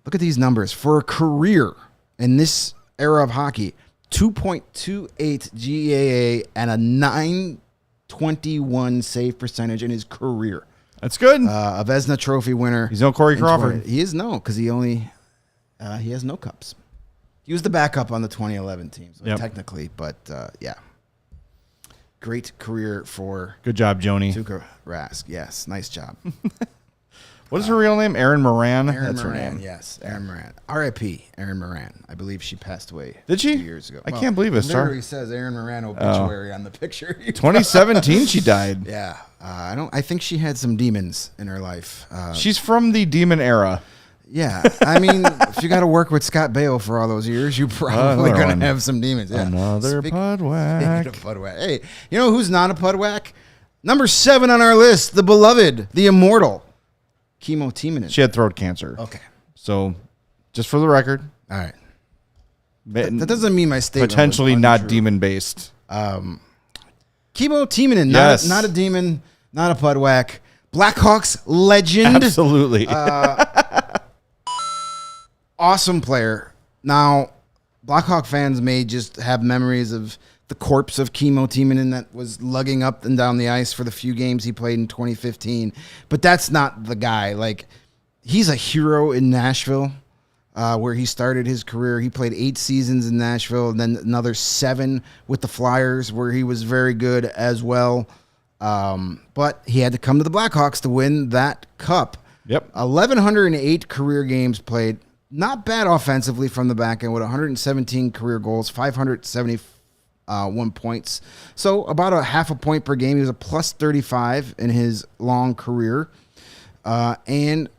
Look at these numbers. For a career in this era of hockey, 2.28 GAA and a 921 save percentage in his career. That's good. A Vezina Trophy winner. He's no Corey Crawford. He is no, because he has no cups. He was the backup on the 2011 team, so technically, but yeah. Great career for good job, Joni. Tuukka Rask. Yes, nice job. What is her real name? Erin Moran? That's her Moran, name. yes. Erin Moran. R.I.P. Erin Moran. I believe she passed away. Did she? 2 years ago. I can't believe it. Literally says Erin Moran obituary on the picture. 2017 she died. Yeah. I think she had some demons in her life. She's from the demon era. Yeah. I mean, if you got to work with Scott Baio for all those years, you're probably going to have some demons. Yeah. Another Pudwack. Pudwack. Hey, you know who's not a Pudwack? Number 7 on our list, the beloved, the immortal, Kimmo Timonen. She had throat cancer. Okay. So, just for the record. All right. That doesn't mean my statement potentially not demon-based. Kimmo Timonen, yes. not a demon, not a Pudwack. Blackhawks legend. Absolutely. Awesome player. Now, Blackhawk fans may just have memories of the corpse of Kimmo Timonen that was lugging up and down the ice for the few games he played in 2015. But that's not the guy. Like, he's a hero in Nashville, where he started his career. He played 8 seasons in Nashville, and then another 7 with the Flyers, where he was very good as well. But he had to come to the Blackhawks to win that cup. Yep. 1,108 career games played. Not bad offensively from the back end with 117 career goals, 571 points. So about a half a point per game. He was a plus 35 in his long career, and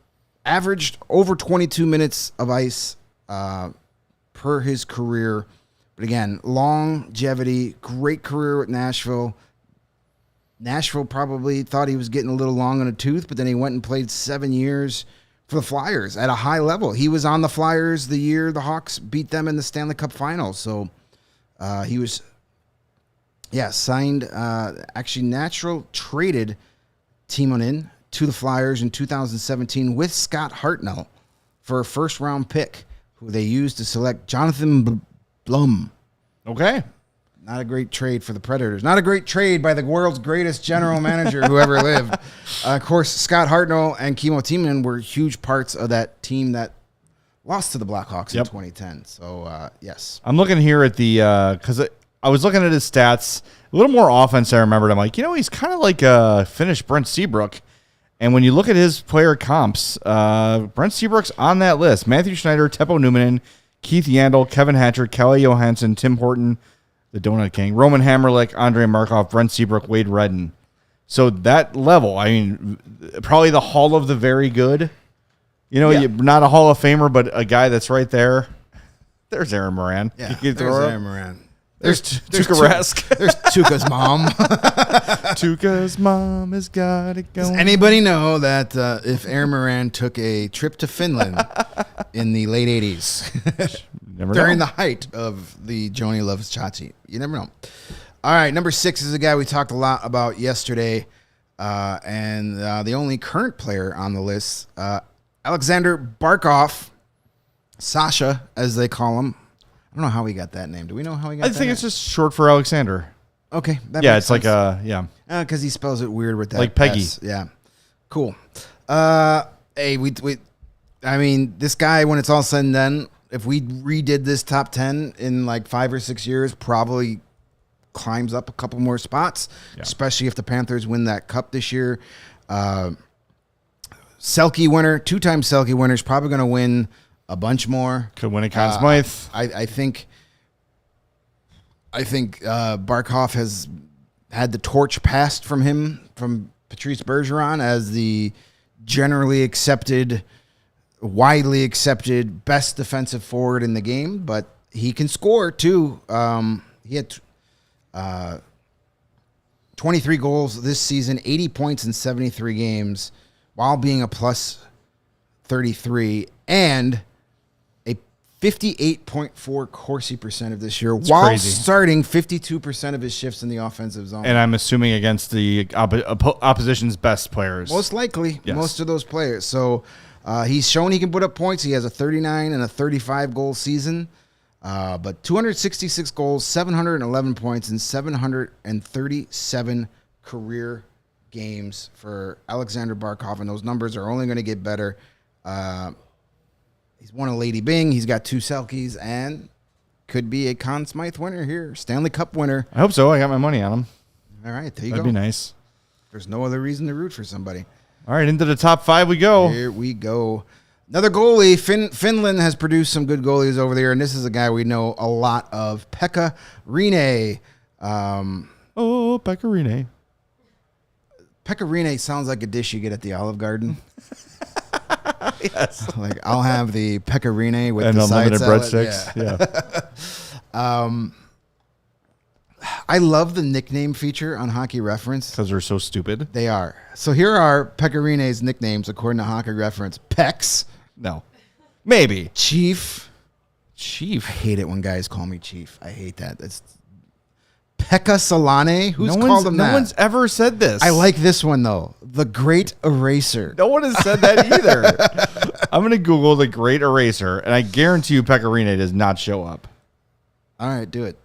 averaged over 22 minutes of ice per his career. But again, longevity, great career with Nashville. Nashville probably thought he was getting a little long in a tooth, but then he went and played 7 years for the Flyers at a high level. He was on the Flyers the year the Hawks beat them in the Stanley Cup Finals. So he was, signed, actually Nashville traded Timonen to the Flyers in 2017 with Scott Hartnell for a first-round pick, who they used to select Jonathan Blum. Okay. Not a great trade for the Predators. Not a great trade by the world's greatest general manager who ever lived. Of course, Scott Hartnell and Kimmo Timonen were huge parts of that team that lost to the Blackhawks in 2010. So, yes. I'm looking here at the because I was looking at his stats. A little more offense, I remembered. I'm like, he's kind of like a Finnish Brent Seabrook. And when you look at his player comps, Brent Seabrook's on that list. Matthew Schneider, Teppo Numminen, Keith Yandel, Kevin Hatcher, Kelly Johansson, Tim Horton, the Donut King, Roman Hammerlick, Andrei Markov, Brent Seabrook, Wade Redden. So that level, I mean, probably the Hall of the Very Good. You're not a Hall of Famer, but a guy that's right there. There's Aaron Moran. Yeah, there's Aaron Moran. There's Tuukka Rask. There's Tuukka's mom. Tuukka's mom has got it going. Does anybody know that if Aaron Moran took a trip to Finland in the late 80s, during the height of the Joni Loves Chachi? You never know. All right, number 6 is a guy we talked a lot about yesterday, and the only current player on the list, Alexander Barkov, Sasha, as they call him. I don't know how he got that name. Do we know how he got that I think name? it's just short for Alexander. Okay. That Yeah, makes it's sense. like yeah. Because he spells it weird with that. Like Peggy. S. Yeah. Cool. Hey, I mean, this guy, when it's all said and done, if we redid this top 10 in like 5 or 6 years, probably climbs up a couple more spots, especially if the Panthers win that cup this year. Selke winner, 2-time Selke winner, is probably going to win a bunch more. Could win a Conn Smythe. I think Barkov has had the torch passed from him, from Patrice Bergeron, as the generally accepted, widely accepted best defensive forward in the game. But he can score too. He had 23 goals this season, 80 points in 73 games, while being a plus 33 and a 58.4 Corsi percentage this year, while crazy. starting 52% of his shifts in the offensive zone. And I'm assuming against the opposition's best players. Most likely, Yes. most of those players. So he's shown he can put up points. He has a 39 and a 35 goal season. But 266 goals, 711 points, and 737 career games for Alexander Barkov, and those numbers are only going to get better. He's won a Lady Byng. He's got 2 Selkies, and could be a Conn Smythe winner here, Stanley Cup winner. I hope so. I got my money on him. All right, there you That'd go. be nice. There's no other reason to root for somebody. All right, into the top 5 we go. Here we go. Another goalie. Finland has produced some good goalies over there, and this is a guy we know a lot of, Pekka Rinne. Pekka Rinne. Pekka Rinne sounds like a dish you get at the Olive Garden. Yes. Like, I'll have the Pekka Rinne with And the side unlimited salad. breadsticks. Yeah. I love the nickname feature on Hockey Reference. Because they're so stupid. They are. So here are Pekka Rinne's nicknames according to Hockey Reference. Pex, No. Maybe. Chief. Chief. I hate it when guys call me Chief. I hate that. That's Pekka Solane. Who's called him that? No one's ever said this. I like this one, though. The Great Eraser. No one has said that either. I'm going to Google the Great Eraser, and I guarantee you Pekka Rinne does not show up. All right, do it.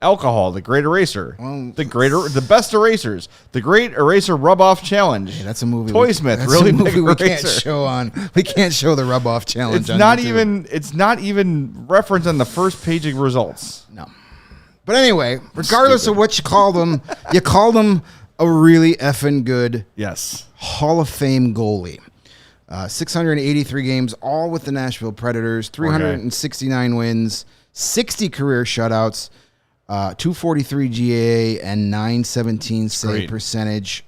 Alcohol, the Great Eraser. Well, the best erasers. The Great Eraser Rub-Off Challenge. Hey, that's a movie. Toy Smith, that's really a movie big we can't eraser. show on. We can't show the rub-off challenge. It's on not YouTube. It's not even referenced on the first page of results. No. But anyway, regardless of what you call them a really effing good Yes. Hall of Fame goalie. 683 games, all with the Nashville Predators, 369 wins, 60 career shutouts, 243 GA, and 917 save great. percentage.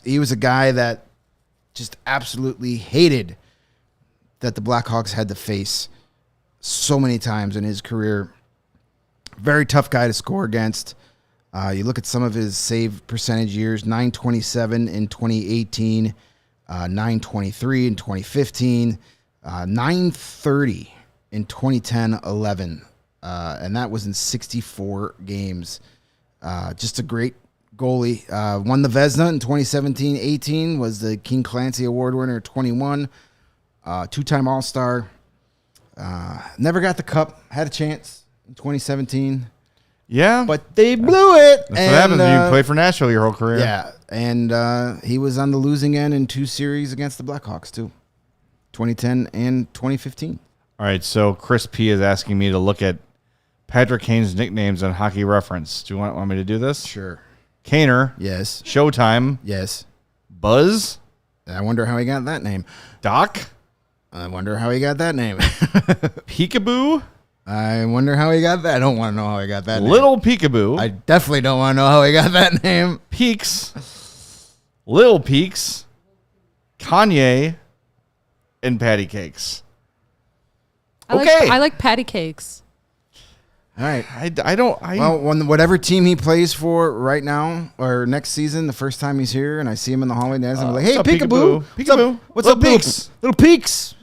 He was a guy that just absolutely hated that the Blackhawks had to face so many times in his career. Very tough guy to score against. You look at some of his save percentage years, 927 in 2018, 923 in 2015, 930 in 2010-11, and that was in 64 games. Just a great goalie. Won the Vezina in 2017-18, was the King Clancy Award winner at 21, 2-time All-Star. Never got the cup, had a chance in 2017. Yeah. But they blew it. That's what happens when you play for Nashville your whole career. Yeah, and he was on the losing end in 2 series against the Blackhawks, too. 2010 and 2015. All right, so Chris P. is asking me to look at Patrick Kane's nicknames on Hockey Reference. Do you want me to do this? Sure. Kaner. Yes. Showtime. Yes. Buzz. I wonder how he got that name. Doc. I wonder how he got that name. Peekaboo. I wonder how he got that. I don't want to know how he got that name. Little Peekaboo. I definitely don't want to know how he got that name. Peaks. Lil Peaks. Kanye. And Patty Cakes. I like patty cakes. All right. Well, whatever team he plays for right now or next season, the first time he's here and I see him in the hallway dancing, I'm like, hey, what's up, Peekaboo. Peekaboo? What's Little up, Peaks? Little Peaks.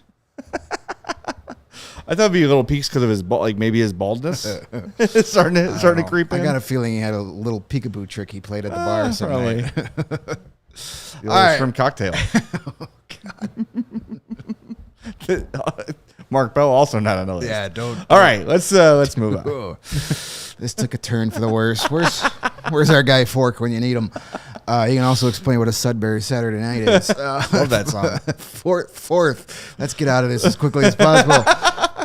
I thought it'd be Little Peaks because of his maybe his baldness. It's starting to creep in. I got a feeling he had a little peekaboo trick he played at the bar some probably. night. The All right. shrimp cocktail. Mark Bell also not on the list. Yeah, don't. All right, let's move on. This took a turn for the worse. Where's our guy Fork when you need him? He can also explain what a Sudbury Saturday night is. Love that song. Fourth. Let's get out of this as quickly as possible.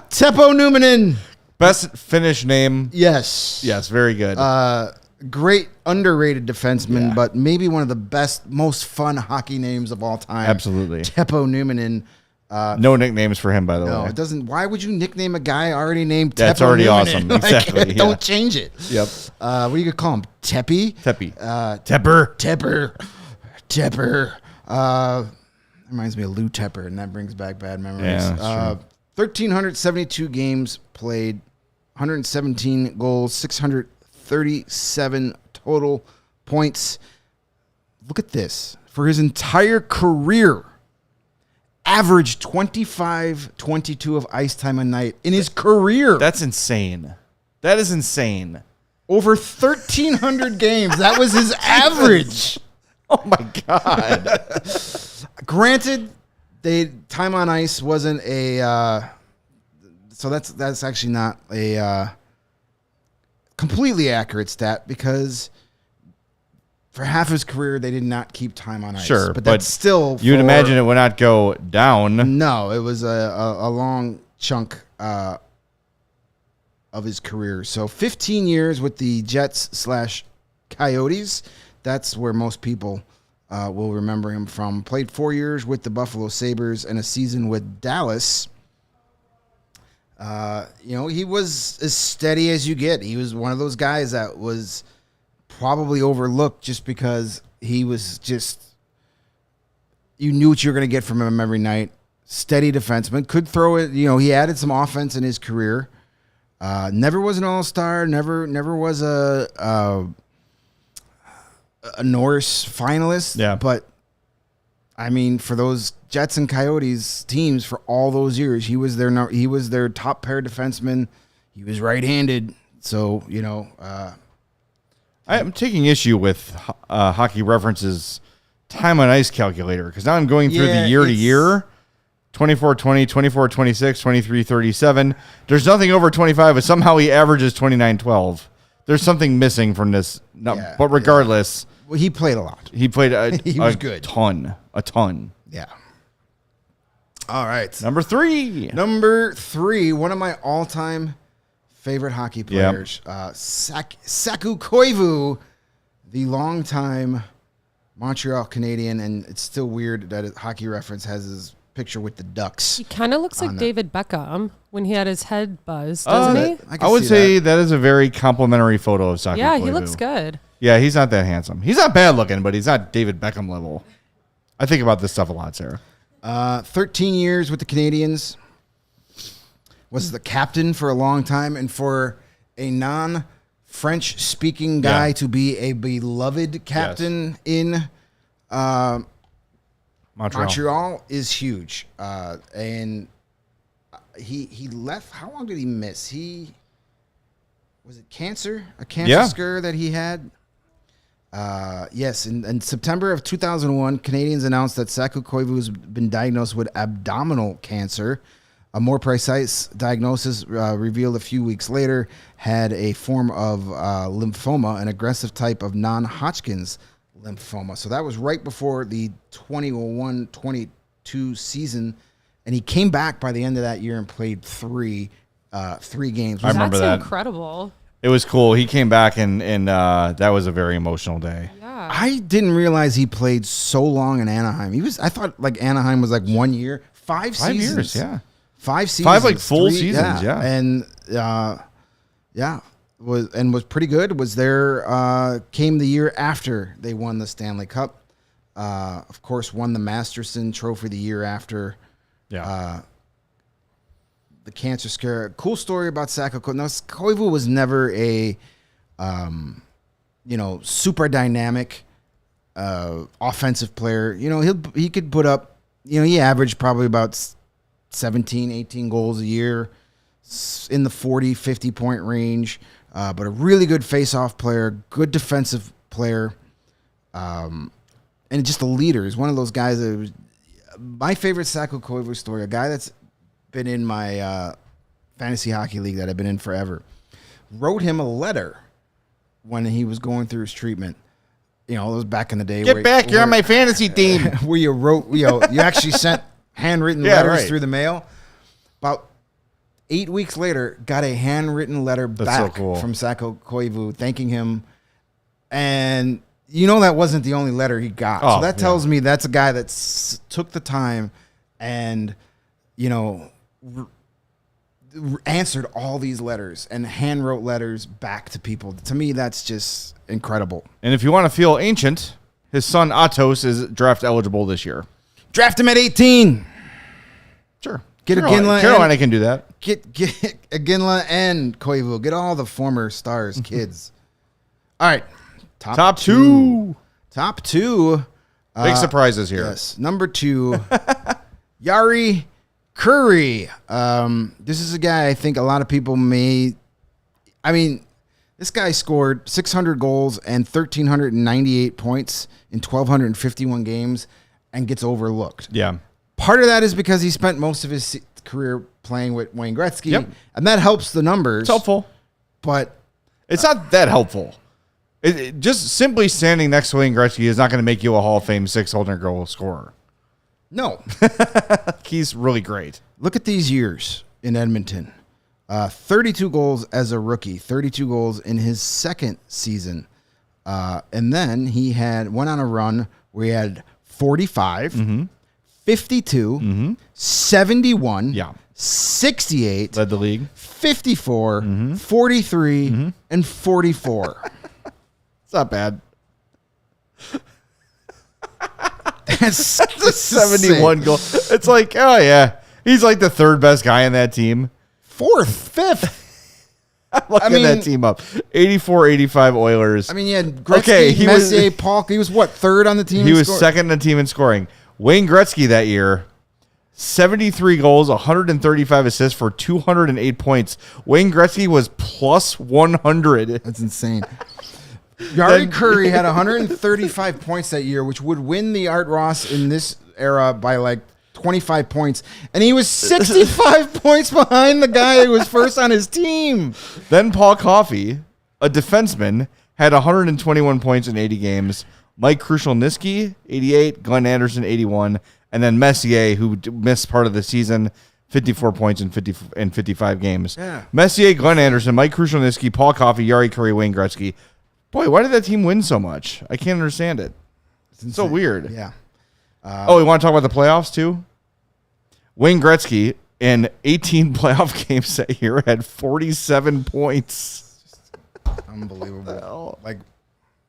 Teppo Numminen. Best Finnish name. Yes. Yes, very good. Great underrated defenseman, Yeah. but maybe one of the best, most fun hockey names of all time. Absolutely. Teppo Numminen. No nicknames for him, by the No, way. it doesn't. Why would you nickname a guy already named Teppo That's already Numminen? awesome. Like, Exactly, yeah. Don't change it. Yep. What do you call him? Teppy? Teppy. Tepper. Reminds me of Lou Tepper, and that brings back bad memories. Yeah, that's true. 1,372 games played, 117 goals, 637 total points. Look at this. For his entire career, averaged 25-22 of ice time a night in his career. That's insane. That is insane. Over 1,300 games. That was his average. Oh my God. Granted, time on ice wasn't a so that's actually not a completely accurate stat, because for half his career they did not keep time on ice. Sure, but that's still you'd imagine it would not go down. No, it was a long chunk of his career. So 15 years with the Jets/Coyotes. That's where most people will remember him from. Played 4 years with the Buffalo Sabres and a season with Dallas. He was as steady as you get. He was one of those guys that was probably overlooked just because he was just, you knew what you were going to get from him every night. Steady defenseman, could throw it. He added some offense in his career. Never was an all-star. Never was a Norris finalist. Yeah. But I mean, for those Jets and Coyotes teams for all those years, he was their top pair defenseman. He was right-handed. So, I'm taking issue with Hockey Reference's time on ice calculator, because now I'm going through the year to year. 24-20, 24-26, 23-37. There's nothing over 25, but somehow he averages 29-12. There's something missing from this. But regardless, well, he played a lot. he played He was good. A ton. Yeah. All right. Number 3. Number 3, one of my all-time favorite hockey players, Saku Koivu, the longtime Montreal Canadian, and it's still weird that Hockey Reference has his picture with the Ducks. He kind of looks like David Beckham when he had his head buzzed, doesn't he? I would say that is a very complimentary photo of Saku Yeah, Koivu. he looks good. Yeah, he's not that handsome. He's not bad looking, but he's not David Beckham level. I think about this stuff a lot, Sarah. 13 years with the Canadians. Was the captain for a long time, and for a non-French speaking guy to be a beloved captain in Montreal is huge. And he left. How long did he miss? Was it cancer? A cancer scare that he had? Yes. In September of 2001, Canadians announced that Saku Koivu has been diagnosed with abdominal cancer. A more precise diagnosis revealed a few weeks later had a form of lymphoma, an aggressive type of non-Hodgkin's lymphoma. So that was right before the 21-22 season, and he came back by the end of that year and played three games. I remember that. That's incredible. It was cool. He came back, and that was a very emotional day. Yeah. I didn't realize he played so long in Anaheim. I thought like Anaheim was like 1 year, 5 seasons. 5 years, yeah. 5 seasons. 5 like full seasons, yeah. And was pretty good. Was there came the year after they won the Stanley Cup. Of course, won the Masterson Trophy the year after. Yeah. The cancer scare. Cool story about Saku Koivu. Now, Koivu was never a super dynamic offensive player. He could put up, he averaged probably about 17, 18 goals a year in the 40, 50 point range. But a really good face-off player, good defensive player. and just a leader. He's one of those guys that was my favorite Saku Koivu story, a guy that's been in my fantasy hockey league that I've been in forever, wrote him a letter when he was going through his treatment. You know, it was back in the day. Get back, you're on my fantasy team. Where you wrote, you actually sent handwritten letters through the mail. About 8 weeks later, got a handwritten letter back from Saku Koivu thanking him. And you know that wasn't the only letter he got. So that tells me that's a guy that took the time and, you know, answered all these letters and hand wrote letters back to people. To me, that's just incredible. And if you want to feel ancient, his son Atos is draft eligible this year. Draft him at 18. Sure. Get Iginla. Carolina can do that. Get Iginla and Koivu. Get all the former Stars kids. All right. Top two. Top two. Big surprises here. Yes. Number 2, Yari Curry. This is a guy I think a lot of people this guy scored 600 goals and 1,398 points in 1,251 games and gets overlooked. Yeah. Part of that is because he spent most of his career playing with Wayne Gretzky, and that helps the numbers. It's helpful. But it's not that helpful. Just simply standing next to Wayne Gretzky is not going to make you a Hall of Fame 600 goal scorer. No. He's really great. Look at these years in Edmonton. 32 goals as a rookie, 32 goals in his second season. And then he went on a run where he had 45, 52, 71, 68, led the league, 54, 43, and 44. It's not bad. That's 71 goals. It's like, oh yeah, he's like the third best guy in that team. Fourth, fifth. Looking that team up. 84-85 Oilers. I mean, yeah, Gretzky, Messier, Paul. He was what, third on the team? He was second on the team in scoring. Wayne Gretzky that year, 73 goals, 135 assists for 208 points. Wayne Gretzky was plus 100. That's insane. Yari Curry had 135 points that year, which would win the Art Ross in this era by like 25 points. And he was 65 points behind the guy who was first on his team. Then Paul Coffey, a defenseman, had 121 points in 80 games. Mike Krushelnyski, 88. Glenn Anderson, 81. And then Messier, who missed part of the season, 54 points in 55 games. Yeah. Messier, Glenn Anderson, Mike Krushelnyski, Paul Coffey, Yari Curry, Wayne Gretzky. Boy, why did that team win so much? I can't understand it. It's so weird. Yeah. We want to talk about the playoffs, too? Wayne Gretzky, in 18 playoff games that year, had 47 points. Unbelievable. Like,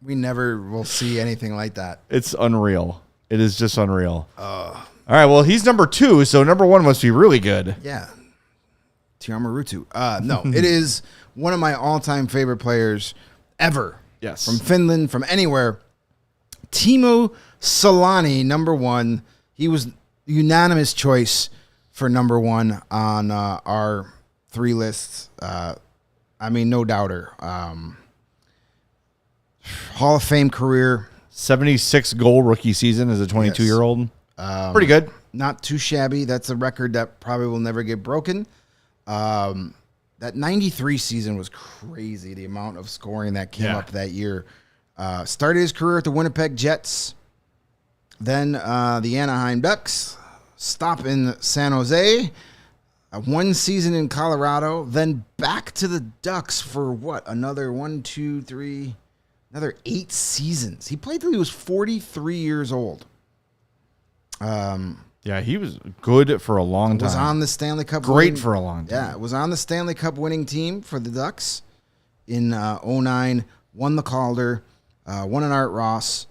we never will see anything like that. It's unreal. It is just unreal. All right, well, he's number 2, so number 1 must be really good. Yeah. Tiamarutu. No, it is one of my all-time favorite players ever. Yes. From Finland, from anywhere. Timo Solani, number 1. He was unanimous choice for number 1 on our 3 lists. I mean, no doubter. Hall of Fame career. 76 goal rookie season as a 22-year-old. Pretty good. Not too shabby. That's a record that probably will never get broken. That 93 season was crazy, the amount of scoring that came up that year. Started his career at the Winnipeg Jets, then the Anaheim Ducks, stop in San Jose, 1 season in Colorado, then back to the Ducks for what? Another 8 seasons. He played till he was 43 years old. Yeah, he was good for a long time. Was on the Stanley Cup. Great for a long time. Yeah, was on the Stanley Cup winning team for the Ducks in 2009. Won the Calder. Won an Art Ross.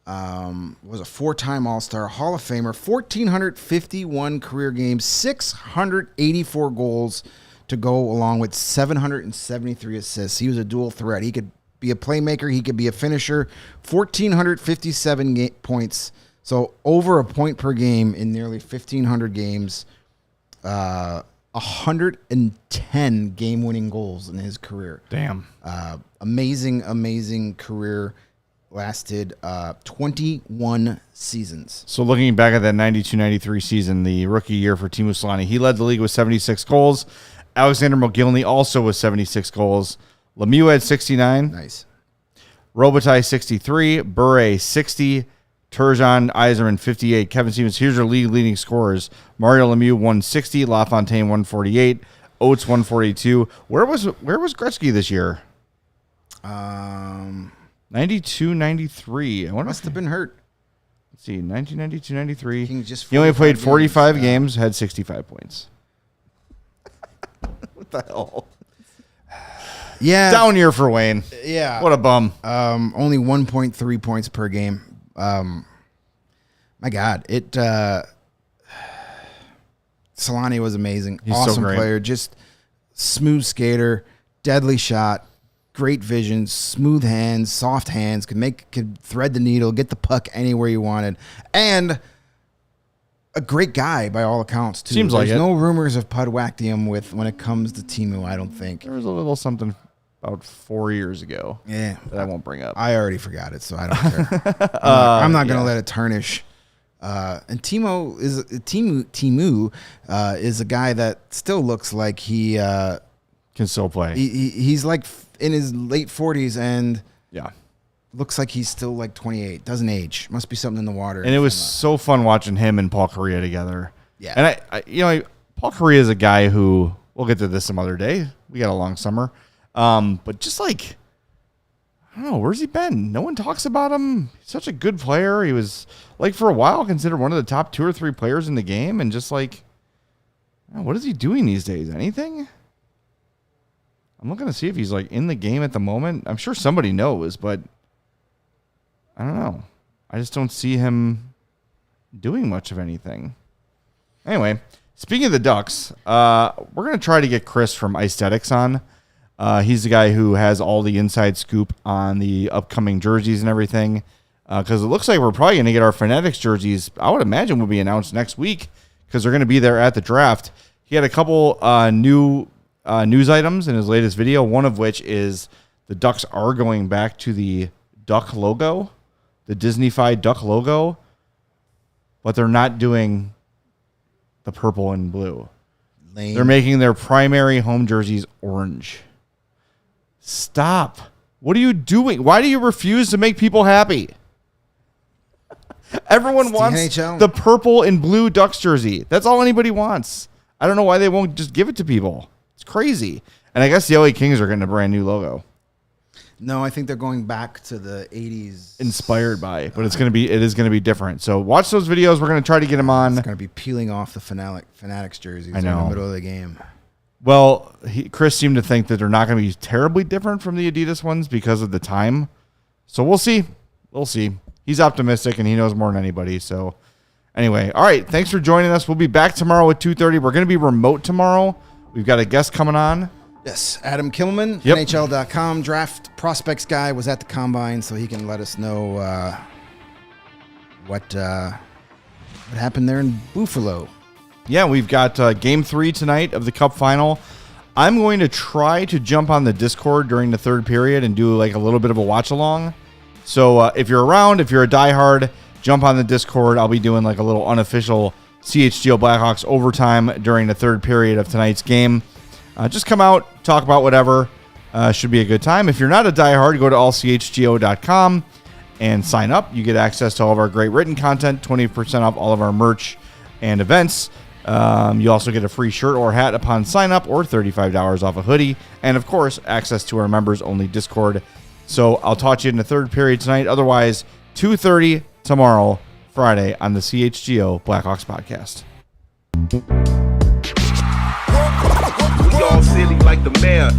Was a 4-time All-Star, Hall of Famer. 1,451 career games. 684 goals to go along with 773 assists. He was a dual threat. He could be a playmaker. He could be a finisher. 1,457 points. So over a point per game in nearly 1,500 games, 110 game-winning goals in his career. Damn. Amazing, amazing career. lasted 21 seasons. So looking back at that 92-93 season, the rookie year for Teemu Selanne, he led the league with 76 goals. Alexander Mogilny also with 76 goals. Lemieux had 69. Nice. Robitaille 63. Bure 60. Turgeon, Yzerman 58. Kevin Stevens, here's your league leading scorers. Mario Lemieux 160. LaFontaine 148. Oates 142. Where was Gretzky this year? 92-93. I wonder Must have been hurt. Let's see, 1992-93. He only played 45 games, games, had 65 points. What the hell? Yeah. Down year for Wayne. Yeah. What a bum. Only 1.3 points per game. My God, Selanne was amazing. He's awesome so great. player, just smooth skater, deadly shot, great vision, smooth hands, soft hands, could thread the needle, get the puck anywhere you wanted, and a great guy by all accounts too. Seems like There's it. no rumors of Pudwactium when it comes to Teemu, I don't think. There was a little something about 4 years ago Yeah, that I won't bring up. I already forgot it, so I don't care. I'm not going to let it tarnish. And Teemu is a guy that still looks like he Can still play. he's like in his late 40s and Yeah. looks like he's still like 28. Doesn't age. Must be something in the water. And it was so fun watching him and Paul Correa together. Yeah. And Paul Correa is a guy who, we'll get to this some other day. We got a long summer. But just like, I don't know, where's he been? No one talks about him. He's such a good player. He was, like, for a while considered one of the top 2 or 3 players in the game. And just like, what is he doing these days? Anything? I'm looking to see if he's like in the game at the moment. I'm sure somebody knows, but I don't know. I just don't see him doing much of anything. Anyway, speaking of the Ducks, we're going to try to get Chris from Aesthetics on. He's the guy who has all the inside scoop on the upcoming jerseys and everything. Because it looks like we're probably going to get our Fanatics jerseys, I would imagine, will be announced next week because they're going to be there at the draft. He had a couple new news items in his latest video, one of which is the Ducks are going back to the Duck logo, the Disney-fied Duck logo, but they're not doing the purple and blue. Lame. They're making their primary home jerseys orange. Stop. What are you doing? Why do you refuse to make people happy? Everyone wants NHL. the purple and blue Ducks jersey. That's all anybody wants. I don't know why they won't just give it to people. It's crazy. And I guess the LA Kings are getting a brand new logo. No, I think they're going back to the 80s. Inspired by it, but it is going to be different. So watch those videos. We're going to try to get them on. It's going to be peeling off the Fanatics jerseys I know. in the middle of the game. Well, Chris seemed to think that they're not going to be terribly different from the Adidas ones because of the time. So we'll see. We'll see. He's optimistic and he knows more than anybody. So anyway, all right. Thanks for joining us. We'll be back tomorrow at 2:30. We're going to be remote tomorrow. We've got a guest coming on. Yes, Adam Kimmelman, Yep. NHL.com draft prospects guy, was at the combine, so he can let us know what happened there in Buffalo. Yeah, we've got Game 3 tonight of the Cup Final. I'm going to try to jump on the Discord during the third period and do like a little bit of a watch along. So if you're around, if you're a diehard, jump on the Discord. I'll be doing like a little unofficial CHGO Blackhawks overtime during the third period of tonight's game. Just come out, talk about whatever. Should be a good time. If you're not a diehard, go to allchgo.com and sign up. You get access to all of our great written content, 20% off all of our merch and events. You also get a free shirt or hat upon sign up, or $35 off a hoodie. And of course, access to our members only Discord. So I'll talk to you in the third period tonight. Otherwise, 2:30 tomorrow, Friday, on the CHGO Blackhawks Podcast. We all silly like the mayor.